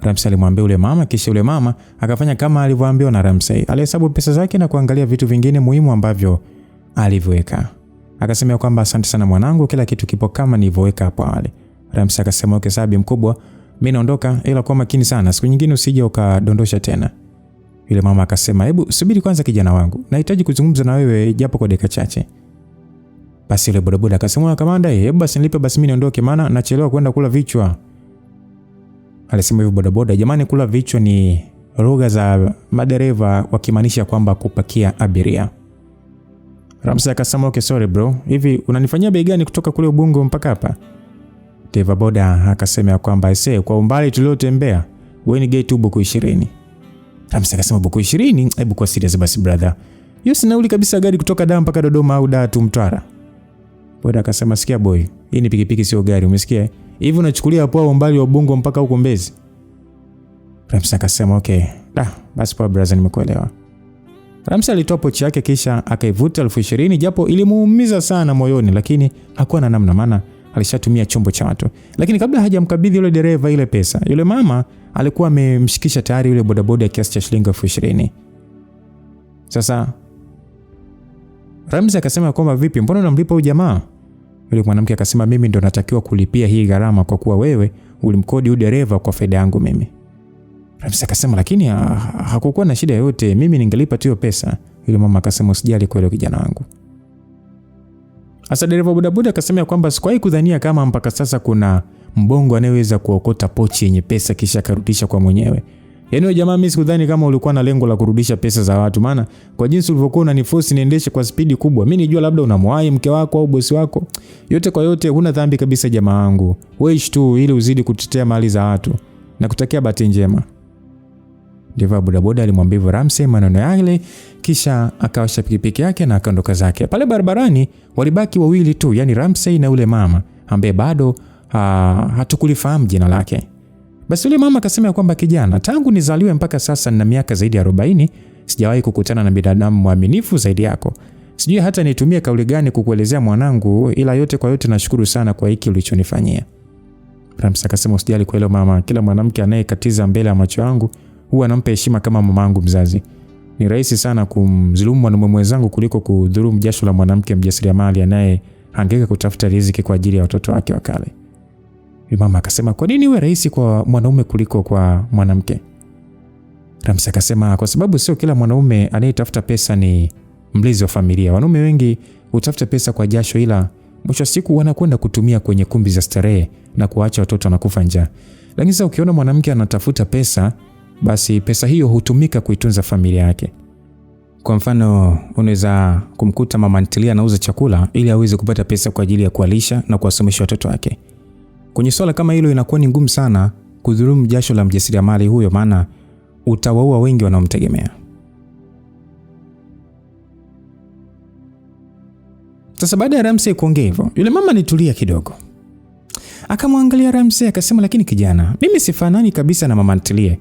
Ramsey alimwambia yule mama, kisha yule mama akafanya kama alivyoambiwa na Ramsey. Alihesabu pesa zake na kuangalia vitu vingine muhimu ambavyo alivyoweka. Akasema kwamba asante sana mwanangu, kila kitu kipo kama nilivyoweka hapo awali. Ramsey akasema okay sabi mkubwa, mimi naondoka, ila kwa makini sana, siku nyingine usije ukadondosha tena. Yule mama akasema hebu subiri kwanza kijana wangu, nahitaji kuzungumza na wewe japo kwa dakika chache. Basi yule bodaboda akasema kamanda, hebu basi nilipe basi mimi niondoke maana nachelewa kwenda kula vichwa. Alisema hivyo bodaboda. Jamani, kula vichwa ni lugha za madereva wakimaanisha kwamba kupakia abiria. Ramsey akasema okay sorry bro, hivi unanifanyia bei gani kutoka kule Ubungo mpaka hapa? Dereva boda akasema kwamba kwa umbali tuliotembea wewe ni gate buku 20. Ramsey akasema buku 20? Hebu kwa serious basi brother, hiyo si nauli kabisa gari kutoka Dar mpaka Dodoma au Dar tu Mtwara. Boda akasema sikia boy, hii ni pikipiki sio gari, umesikia? Hivi unachukulia hapo umbali wa Ubungo mpaka huko Mbezi? Ramsey akasema okay, basi poa brother, nimekuelewa. Ramsey alitoa pochi yake kisha akaivuta 20,000 japo ilimuumiza sana moyoni, lakini hakuwa na namna maana alishatumia chombo cha watu. Lakini kabla hajamkabidhi yule dereva ile pesa, yule mama alikuwa amemshikisha tayari yule bodaboda kiasi cha shilingi 20,000. Sasa Ramsey akasema kwamba vipi, mbona unamlipa huyu jamaa? Yule mwanamke akasema mimi ndo natakiwa kulipia hii gharama kwa kuwa wewe ulimkodi huyu dereva kwa faida yangu mimi. Ramsey akasema lakini hakukuwa na shida yoyote, mimi ningelipa tu hiyo pesa. Yule mama akasema usijali kwa ile kijana wangu. Asa dereva bodaboda akasema kwamba sikuwahi kudhania kama mpaka sasa kuna mbongo anayeweza kuokota pochi yenye pesa kisha karudisha kwa mwenyewe. Yaani wewe jamaa, mimi sikudhani kama ulikuwa na lengo la kurudisha pesa za watu, maana kwa jinsi ulivyokuwa unaniforce niendeshe kwa spidi kubwa, mimi nijua labda unamwahi mke wako au bosi wako. Yote kwa yote huna dhambi kabisa jamaa wangu. Wewe ishi tu ili uzidi kutetea mali za watu na kutakia bahati njema. Dereva bodaboda alimwambia Ramsey maneno yale kisha akawasha pikipiki yake na akaondoka zake. Pale barabarani walibaki wawili tu, yani Ramsey na yule mama ambaye bado hatukulifahamu jina lake. Basi yule mama akasema kwamba kijana, tangu nizaliwe mpaka sasa nina miaka zaidi ya 40, sijawahi kukutana na binadamu mwaminifu zaidi yako. Sijui hata nitumie kauli gani kukuelezea mwanangu, ila yote kwa yote nashukuru sana kwa hiki ulichonifanyia. Ramsey akasema usijali kwa hilo mama, kila mwanamke anayekatiza mbele ya macho yangu huwa nampa heshima kama mamangu mzazi. Ni rahisi sana kumdhulumu mwanamume mwenzangu kuliko kudhulumu jasho la mwanamke mjasiriamali anayehangaika kutafuta riziki kwa ajili ya watoto wake wa kale. Mama akasema kwa nini iwe rahisi kwa mwanaume kuliko kwa mwanamke? Ramsey akasema kwa sababu sio kila mwanaume anayetafuta pesa ni mlezi wa familia. Wanaume wengi hutafuta pesa kwa jasho, ila mwisho siku wanakwenda kutumia kwenye kumbi za starehe na kuacha watoto wanakufa njaa. Lakini sasa ukiona mwanamke anatafuta pesa, basi pesa hiyo hutumika kuitunza familia yake. Kwa mfano, unaweza kumkuta mama ntilia anauza chakula ili aweze kupata pesa kwa ajili ya kuwalisha na kuwasomesha watoto wake. Kwenye swala kama hilo inakuwa ni ngumu sana kudhulumu jasho la mjasiriamali huyo, maana utawaua wengi wanaomtegemea. Sasa baada ya Ramsey kuongea hivyo, yule mama nitulia kidogo. Akamwangalia Ramsey akasema lakini kijana, mimi sifanani kabisa na mama ntilie.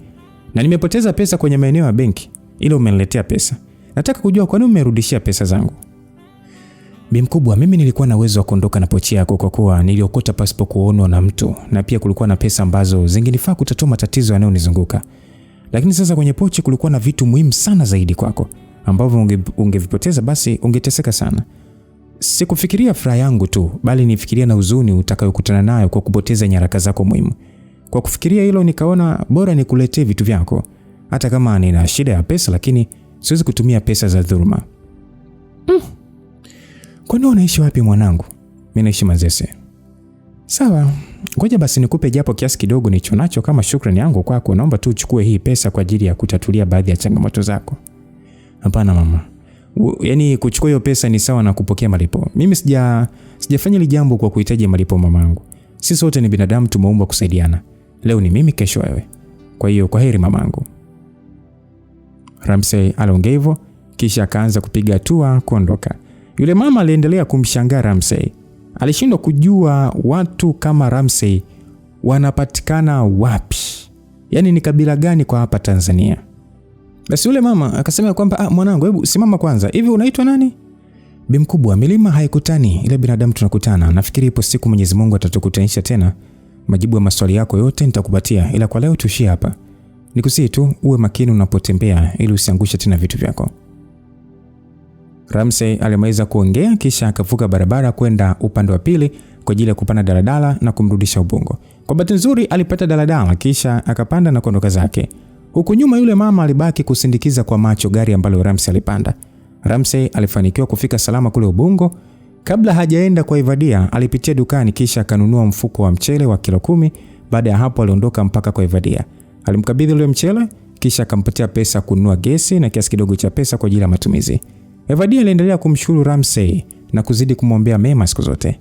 Na nimepoteza pesa kwenye maeneo ya benki, ile umeniletea pesa. Nataka kujua kwa nini umerudishia pesa zangu. Bi mkubwa, mimi nilikuwa na uwezo wa kuondoka na pochi yako kwa kuwa niliokota pasipo kuonwa na mtu, na pia kulikuwa na pesa ambazo zingenifaa kutatua matatizo yanayonizunguka. Lakini sasa kwenye pochi kulikuwa na vitu muhimu sana zaidi kwako ambavyo ungevipoteza basi ungeteseka sana. Sikufikiria furaha yangu tu, bali nifikiria na huzuni utakayokutana nayo kwa kupoteza nyaraka zako muhimu. Kwa kufikiria hilo nikaona bora nikuletee vitu vyako, hata kama nina shida ya pesa, lakini siwezi kutumia pesa za dhuluma. Kwani unaishi wapi mwanangu? Mimi naishi Manzese. Sawa, ngoja basi nikupe japo kiasi kidogo nicho nacho kama shukrani yangu kwako. Naomba tu uchukue hii pesa kwa ajili ya kutatulia baadhi ya changamoto zako. Hapana mama. Yaani kuchukua hiyo pesa ni sawa na kupokea malipo. Mimi sijafanya hili jambo kwa kuhitaji malipo mamangu. Sisi wote ni binadamu, tumeumbwa kusaidiana. Leo ni mimi, kesho wewe. Kwa hiyo kwa heri mamangu. Ramsey aliongea hivyo kisha akaanza kupiga hatua kuondoka. Yule mama aliendelea kumshangaa Ramsey. Alishindwa kujua watu kama Ramsey wanapatikana wapi. Yaani ni kabila gani kwa hapa Tanzania. Basi yule mama akasema kwamba mwanangu, hebu simama kwanza. Hivi unaitwa nani? Bi mkubwa, milima haikutani, ile binadamu tunakutana. Nafikiri ipo siku Mwenyezi Mungu atatukutanisha tena. Majibu ya maswali yako yote nitakupatia, ila kwa leo tuishie hapa. Nikusihi tu uwe makini unapotembea ili usiangushe tena vitu vyako. Ramsey alimaliza kuongea kisha akavuka barabara kwenda upande wa pili kwa ajili ya kupanda daladala na kumrudisha Ubungo. Kwa bahati nzuri alipata daladala kisha akapanda na kuondoka zake. Huku nyuma yule mama alibaki kusindikiza kwa macho gari ambalo Ramsey alipanda. Ramsey alifanikiwa kufika salama kule Ubungo. Kabla hajaenda kwa Evadia, alipitia dukani kisha akanunua mfuko wa mchele wa kilo 10. Baada ya hapo aliondoka mpaka kwa Evadia. Alimkabidhi ule mchele kisha akampatia pesa kununua gesi na kiasi kidogo cha pesa kwa ajili ya matumizi. Evadia aliendelea kumshukuru Ramsey na kuzidi kumwombea mema siku zote.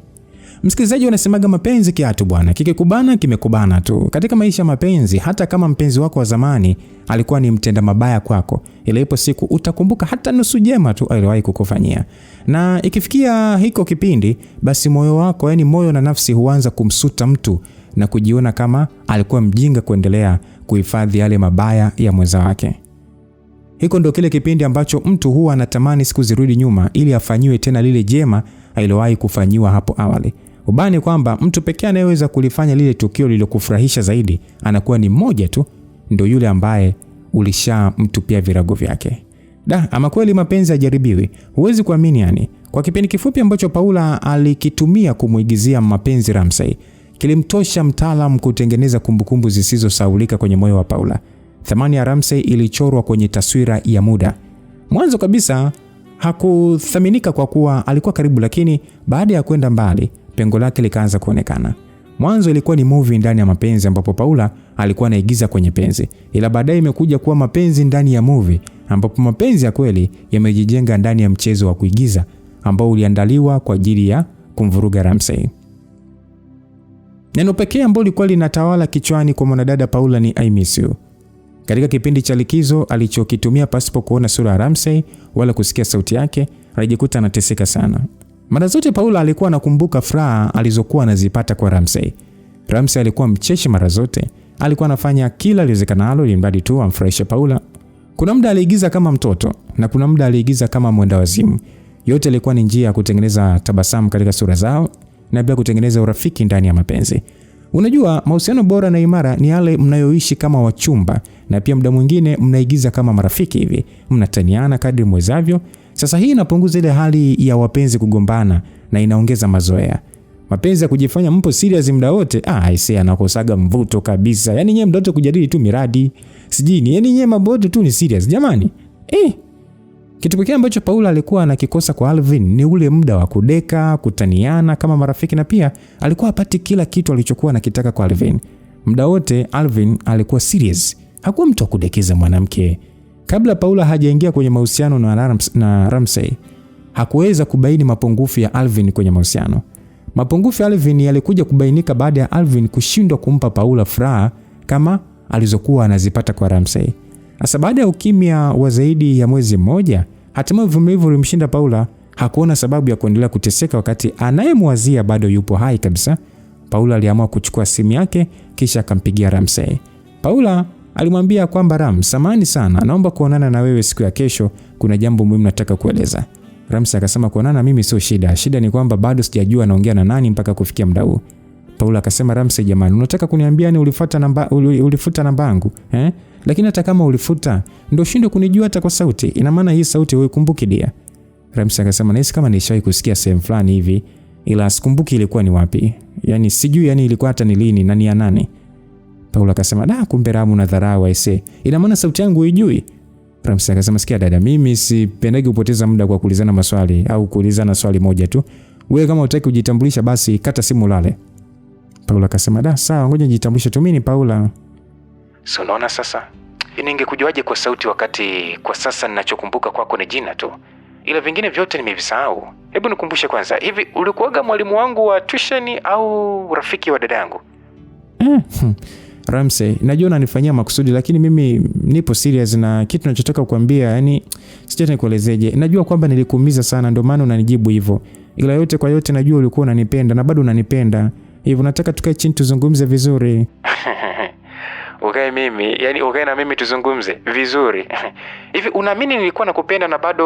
Msikilizaji, wanasemaga mapenzi kiatu bwana, kikikubana kimekubana tu. Katika maisha mapenzi, hata kama mpenzi wako wa zamani alikuwa ni mtenda mabaya kwako, ile ipo siku utakumbuka hata nusu jema tu aliwahi kukufanyia. Na ikifikia hiko kipindi, basi moyo wako, yani moyo na nafsi, huanza kumsuta mtu na kujiona kama alikuwa mjinga kuendelea kuhifadhi yale mabaya ya mwenza wake. Hiko ndio kile kipindi ambacho mtu huwa anatamani siku zirudi nyuma ili afanyiwe tena lile jema alilowahi kufanyiwa hapo awali. Ubani kwamba mtu pekee anayeweza kulifanya lile tukio lililokufurahisha zaidi anakuwa ni mmoja tu, ndio yule ambaye ulishamtupia virago vyake. Ama kweli mapenzi hajaribiwi. Huwezi kuamini yani. Kwa kipindi kifupi ambacho Paula alikitumia kumuigizia mapenzi Ramsey, kilimtosha mtaalamu kutengeneza kumbukumbu zisizosahaulika kwenye moyo wa Paula. Thamani ya Ramsey ilichorwa kwenye taswira ya muda. Mwanzo kabisa hakuthaminika kwa kuwa alikuwa karibu, lakini baada ya kwenda mbali pengo lake likaanza kuonekana. Mwanzo ilikuwa ni movie ndani ya mapenzi ambapo Paula alikuwa anaigiza kwenye penzi, ila baadaye imekuja kuwa mapenzi ndani ya movie ambapo mapenzi ya kweli yamejijenga ndani ya mchezo wa kuigiza ambao uliandaliwa kwa ajili ya kumvuruga Ramsey. Neno pekee ambalo lilikuwa linatawala kichwani kwa mwanadada Paula ni I miss you. Katika kipindi cha likizo alichokitumia pasipo kuona sura ya Ramsey wala kusikia sauti yake, alijikuta anateseka sana. Mara zote Paula alikuwa anakumbuka furaha alizokuwa anazipata kwa Ramsey. Ramsey alikuwa mcheshi mara zote, alikuwa anafanya kila liwezekanalo ili mradi tu amfurahishe Paula. Kuna muda aliigiza kama mtoto na kuna muda aliigiza kama mwenda wazimu. Yote ilikuwa ni njia ya kutengeneza tabasamu katika sura zao na pia kutengeneza urafiki ndani ya mapenzi. Unajua, mahusiano bora na imara ni yale mnayoishi kama wachumba na pia muda mwingine mnaigiza kama marafiki hivi. Mnataniana kadri mwezavyo. Sasa hii inapunguza ile hali ya wapenzi kugombana na inaongeza mazoea. Mapenzi ya kujifanya mpo serious muda wote, aisee, anakosaga mvuto kabisa. Yaani nyewe mdoto kujadili tu miradi. Sijini, yaani nyewe maboto tu ni serious. Jamani. Kitu pekee ambacho Paula alikuwa anakikosa kwa Alvin ni ule muda wa kudeka, kutaniana kama marafiki, na pia alikuwa hapati kila kitu alichokuwa anakitaka kwa Alvin. Muda wote Alvin alikuwa serious. Hakuwa mtu wa kudekeza mwanamke. Kabla Paula hajaingia kwenye mahusiano na Ramsey, hakuweza kubaini mapungufu ya Alvin kwenye mahusiano. Mapungufu ya Alvin yalikuja kubainika baada ya Alvin kushindwa kumpa Paula furaha kama alizokuwa anazipata kwa Ramsey. Sasa baada ya ukimya wa zaidi ya mwezi mmoja, hatimaye uvumilivu ulimshinda Paula. Hakuona sababu ya kuendelea kuteseka wakati anayemwazia bado yupo hai kabisa. Paula aliamua kuchukua simu yake kisha akampigia Ramsey. Paula alimwambia kwamba Ram, samahani sana, naomba kuonana na wewe siku ya kesho, kuna jambo muhimu nataka kueleza. Ramsey akasema kuonana mimi sio shida. Shida ni kwamba bado sijajua naongea na nani mpaka kufikia muda huu. Paula akasema Ramsey, jamani, unataka kuniambia ni ulifuta namba yangu? Lakini hata kama ulifuta, ndio shinde kunijua hata kwa sauti. Ina maana hii sauti wewe kumbuki dia? Ramsey akasema nahisi kama nishawahi kusikia sehemu fulani hivi, ila sikumbuki ilikuwa ni wapi. Yaani sijui ilikuwa hata ni lini na ni ya nani. Paula akasema kumbe Ramu na dharau aise. Ina maana sauti yangu hujui? Ramsey akasema sikia dada, mimi sipendagi kupoteza muda kwa kuulizana maswali au kuulizana swali moja tu. Wewe kama hutaki kujitambulisha basi kata simu lale. Paula akasema sawa, ngoja nijitambulishe tu, mimi ni Paula. So unaona sasa, ningekujuaje kwa sauti wakati kwa sasa ninachokumbuka kwako ni jina tu, ila vingine vyote nimevisahau. Hebu nikumbushe kwanza, hivi ulikuwaga mwalimu wangu wa tuition au rafiki wa dadangu? Ramsey, najua unanifanyia makusudi, lakini mimi nipo serious na kitu ninachotaka kukuambia. Yani sijui nikuelezeje. Najua kwamba nilikuumiza sana, ndio maana unanijibu hivyo, ila yote kwa yote najua ulikuwa unanipenda na bado unanipenda. Hivyo nataka tukae chini tuzungumze vizuri. Ukae na mimi tuzungumze vizuri. Hivi unaamini nilikuwa nakupenda na bado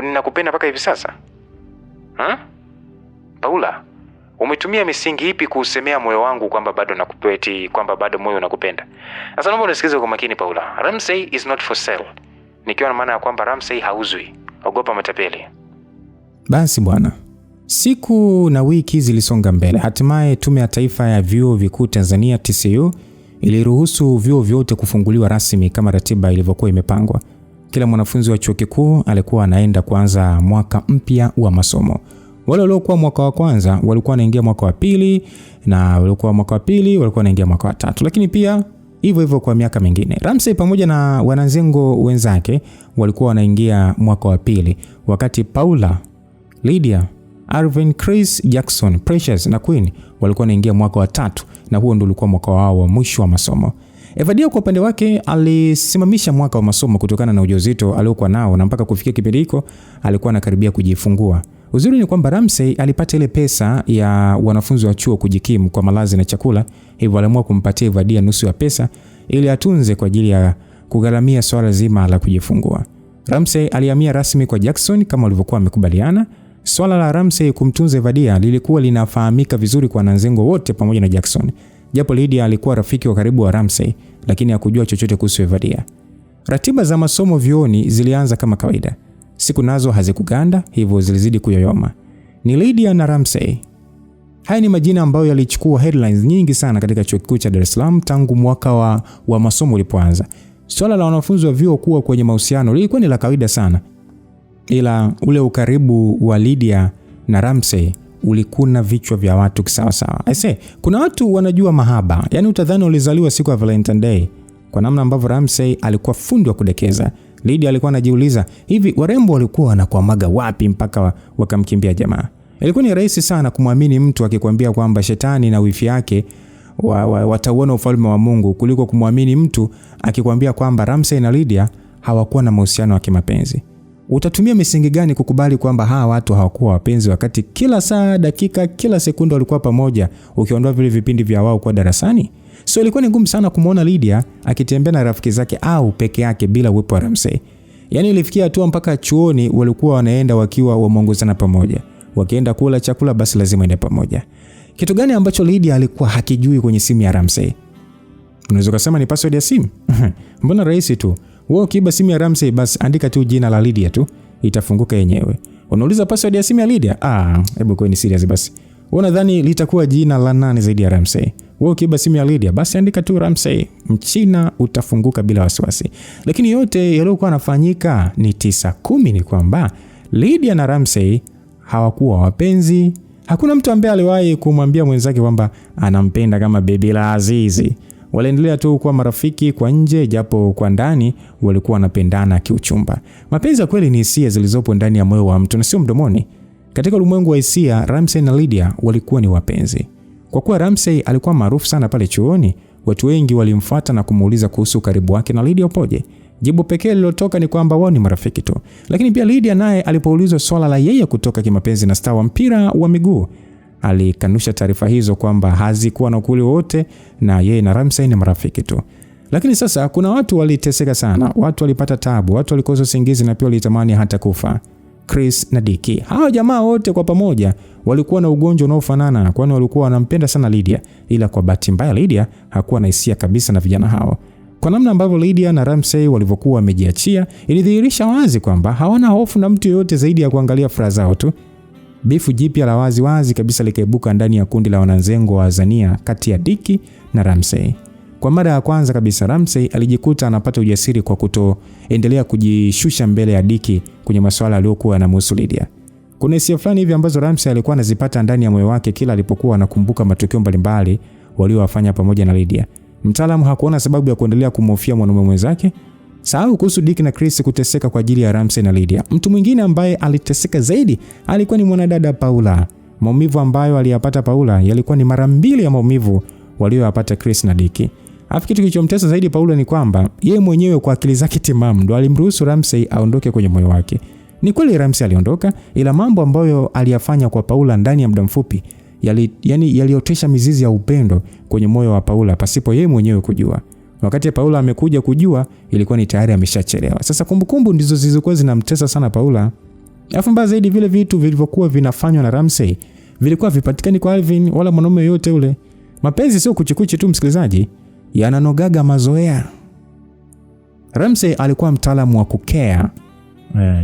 ninakupenda mpaka hivi sasa? Paula, Umetumia misingi ipi kuusemea moyo wangu kwamba bado nakupeti, kwamba bado moyo unakupenda? Sasa naomba unisikize kwa makini Paula. Ramsey is not for sale. Nikiwa na maana ya kwamba Ramsey hauzwi. Ogopa matapeli. Basi bwana. Siku na wiki zilisonga mbele. Hatimaye Tume ya Taifa ya Vyuo Vikuu Tanzania TCU iliruhusu vyuo vyote kufunguliwa rasmi kama ratiba ilivyokuwa imepangwa. Kila mwanafunzi wa chuo kikuu alikuwa anaenda kuanza mwaka mpya wa masomo. Wale waliokuwa mwaka wa kwanza walikuwa wanaingia mwaka wa pili, na waliokuwa mwaka wa pili walikuwa wanaingia mwaka wa tatu. Lakini pia hivyo hivyo kwa miaka mingine. Ramsey pamoja na wananzengo wenzake walikuwa wanaingia mwaka wa pili, wakati Paula, Lydia, Arvin, Chris, Jackson, Precious na Queen walikuwa wanaingia mwaka wa tatu, na huo ndio ulikuwa mwaka wao wa mwisho wa masomo. Evadia kwa upande wake alisimamisha mwaka wa masomo kutokana na ujauzito aliokuwa nao, na mpaka kufikia kipindi hiko alikuwa anakaribia kujifungua. Uzuri ni kwamba Ramsey alipata ile pesa ya wanafunzi wa chuo kujikimu kwa malazi na chakula, hivyo aliamua kumpatia Evadia nusu ya pesa ili atunze kwa ajili ya kugharamia swala zima la kujifungua. Ramsey alihamia rasmi kwa Jackson kama walivyokuwa wamekubaliana. Swala la Ramsey kumtunza Evadia lilikuwa linafahamika vizuri kwa wananzengo wote pamoja na Jackson. Japo Lydia alikuwa rafiki wa karibu wa Ramsey, lakini hakujua chochote kuhusu Evadia. Ratiba za masomo vyuoni zilianza kama kawaida. Siku nazo hazikuganda, hivyo zilizidi kuyoyoma. Ni Lydia na Ramsey. Haya ni majina ambayo yalichukua headlines nyingi sana katika chuo kikuu cha Dar es Salaam tangu mwaka wa masomo ulipoanza. Swala la wanafunzi wa vyuo kuwa kwenye mahusiano lilikuwa ni la kawaida sana. Ila ule ukaribu wa Lydia na Ramsey ulikuna vichwa vya watu kisawasawa. Kuna watu wanajua mahaba, yani utadhani walizaliwa siku ya Valentine Day. Kwa namna ambavyo Ramsey alikuwa fundi wa kudekeza, Lydia alikuwa anajiuliza hivi warembo walikuwa wanakwamaga wapi mpaka wakamkimbia jamaa. Ilikuwa ni rahisi sana kumwamini mtu akikwambia kwamba shetani na wifi yake watauona ufalme wa Mungu kuliko kumwamini mtu akikwambia kwamba Ramsey na Lydia hawakuwa na mahusiano ya kimapenzi. Utatumia misingi gani kukubali kwamba hawa watu hawakuwa wapenzi wakati kila saa, dakika, kila sekunde walikuwa pamoja, ukiondoa vile vipindi vya wao kwa darasani? So ilikuwa ni ngumu sana kumuona Lydia akitembea na rafiki zake au peke yake bila uwepo wa Ramsey. Yaani ilifikia hatua mpaka chuoni walikuwa wanaenda wakiwa wameongozana pamoja. Wakienda kula chakula basi lazima ende pamoja. Kitu gani ambacho Lydia alikuwa hakijui kwenye simu ya Ramsey? Unaweza kusema ni password ya simu. Mbona rahisi tu. Wewe ukiiba simu ya Ramsey basi andika tu jina la Lydia tu, itafunguka yenyewe. Unauliza password ya simu ya Lydia? Hebu kwa ni serious basi. Unadhani litakuwa jina la nani zaidi ya Ramsey? Wewe ukiiba simu ya Lydia basi andika tu Ramsey, mchina utafunguka bila wasiwasi. Lakini yote yaliokuwa yanafanyika ni 9-10 ni kwamba Lydia na Ramsey hawakuwa wapenzi. Hakuna mtu ambaye aliwahi kumwambia mwenzake kwamba anampenda kama bebi la Azizi. Waliendelea tu kuwa marafiki kwa nje, japo kwa ndani walikuwa wanapendana kiuchumba. Mapenzi ya kweli ni hisia zilizopo ndani ya moyo wa mtu na sio mdomoni. Katika ulimwengu wa hisia, Ramsey na Lydia walikuwa ni wapenzi. Kwa kuwa Ramsey alikuwa maarufu sana pale chuoni, watu wengi walimfuata na kumuuliza kuhusu karibu wake na Lydia upoje. Jibu pekee lilotoka ni kwamba wao ni marafiki tu. Lakini pia Lydia naye alipoulizwa swala la yeye kutoka kimapenzi na star wa mpira wa miguu, alikanusha taarifa hizo kwamba hazikuwa na ukweli wote na yeye na Ramsey ni marafiki tu. Lakini sasa kuna watu waliteseka sana, watu walipata tabu, watu walikosa usingizi na pia walitamani hata kufa. Chris na Dicky, hao jamaa wote kwa pamoja walikuwa na ugonjwa unaofanana, kwani walikuwa wanampenda sana Lydia, ila kwa bahati mbaya Lydia hakuwa na hisia kabisa na vijana hao. Kwa namna ambavyo Lydia na Ramsey walivyokuwa wamejiachia, ilidhihirisha wazi kwamba hawana hofu na mtu yeyote zaidi ya kuangalia furaha zao tu. Bifu jipya la wazi kabisa likaibuka ndani ya kundi la wananzengo wa Azania kati ya Dicky na Ramsey. Kwa mara ya kwanza kabisa Ramsey alijikuta anapata ujasiri kwa kutoendelea kujishusha mbele ya Dicky kwenye masuala aliyokuwa yanamhusu Lydia. Kuna hisia fulani hivi ambazo Ramsey alikuwa anazipata ndani ya moyo wake kila alipokuwa anakumbuka matukio mbalimbali waliowafanya pamoja na Lydia. Mtaalamu hakuona sababu ya kuendelea kumhofia mwanamume mwenzake. Sahau kuhusu Dick na Chris kuteseka kwa ajili ya Ramsey na Lydia. Mtu mwingine ambaye aliteseka zaidi alikuwa ni mwanadada Paula. Maumivu ambayo aliyapata Paula yalikuwa ni mara 2 ya maumivu walioyapata Chris na Dick. Kitu kilichomtesa zaidi Paula ni kwamba yeye mwenyewe kwa akili zake timamu ndo alimruhusu Ramsey aondoke kwenye moyo wake. Ni kweli Ramsey aliondoka, ila mambo ambayo aliyafanya kwa Paula ndani ya muda mfupi yaliotesha mizizi ya upendo kwenye moyo wa Paula pasipo yeye mwenyewe kujua. Wakati Paula amekuja kujua, ilikuwa ni tayari ameshachelewa. Sasa kumbukumbu ndizo zilizokuwa zinamtesa sana Paula. Alafu mbaya zaidi vile vitu vilivyokuwa vinafanywa na Ramsey vilikuwa vipatikani kwa Alvin wala mwanaume yote ule. Mapenzi sio kuchikuchi tu msikilizaji, yananogaga mazoea. Ramsey alikuwa mtaalamu wa kukea.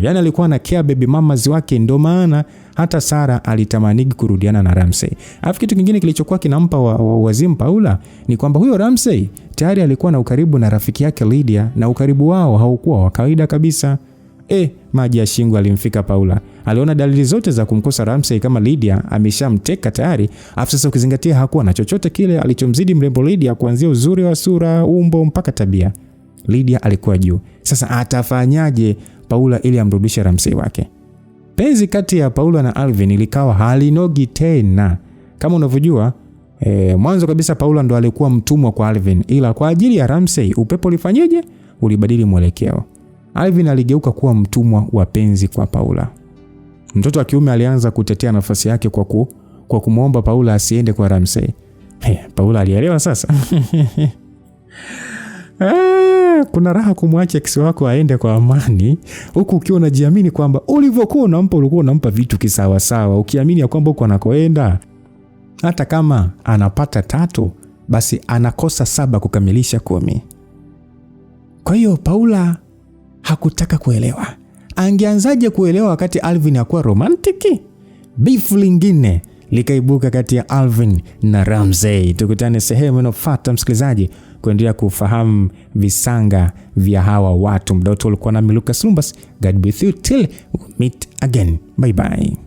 Yani alikuwa na care baby mamas wake, ndio maana hata Sara alitamanigi kurudiana na Ramsey. Alafu kitu kingine kilichokuwa kinampa wazimu Paula ni kwamba huyo Ramsey tayari alikuwa na ukaribu na rafiki yake Lydia, na ukaribu wao haukuwa wa kawaida kabisa. Maji ya shingo alimfika Paula. Aliona dalili zote za kumkosa Ramsey kama Lydia ameshamteka tayari. Afu sasa ukizingatia hakuwa na chochote kile alichomzidi mrembo Lydia, kuanzia uzuri wa sura, umbo mpaka tabia. Lydia alikuwa juu. Sasa atafanyaje Paula ili amrudishe Ramsey wake? Penzi kati ya Paula na Alvin likawa halinogi tena. Kama unavyojua, mwanzo kabisa Paula ndo alikuwa mtumwa kwa Alvin, ila kwa ajili ya Ramsey upepo ulifanyeje? Ulibadili mwelekeo. Alvin aligeuka kuwa mtumwa wa penzi kwa Paula. Mtoto wa kiume alianza kutetea nafasi yake kwa kumuomba Paula asiende kwa Ramsey. Paula alielewa sasa. Kuna raha kumwacha kisi wako aende kwa amani, huku ukiwa unajiamini kwamba ulivyokuwa unampa vitu kisawa sawa, ukiamini ya kwamba uko anakoenda hata kama anapata 3 basi anakosa 7 kukamilisha 10. Kwa hiyo Paula hakutaka kuelewa. Angeanzaje kuelewa wakati Alvin hakuwa romantiki? Bifu lingine likaibuka kati ya Alvin na Ramsey. Tukutane sehemu inayofuata msikilizaji, kuendelea kufahamu visanga vya hawa watu. Mdoto ulikuwa na Lucas Lumbas. God be with you till we meet again. Bye bye.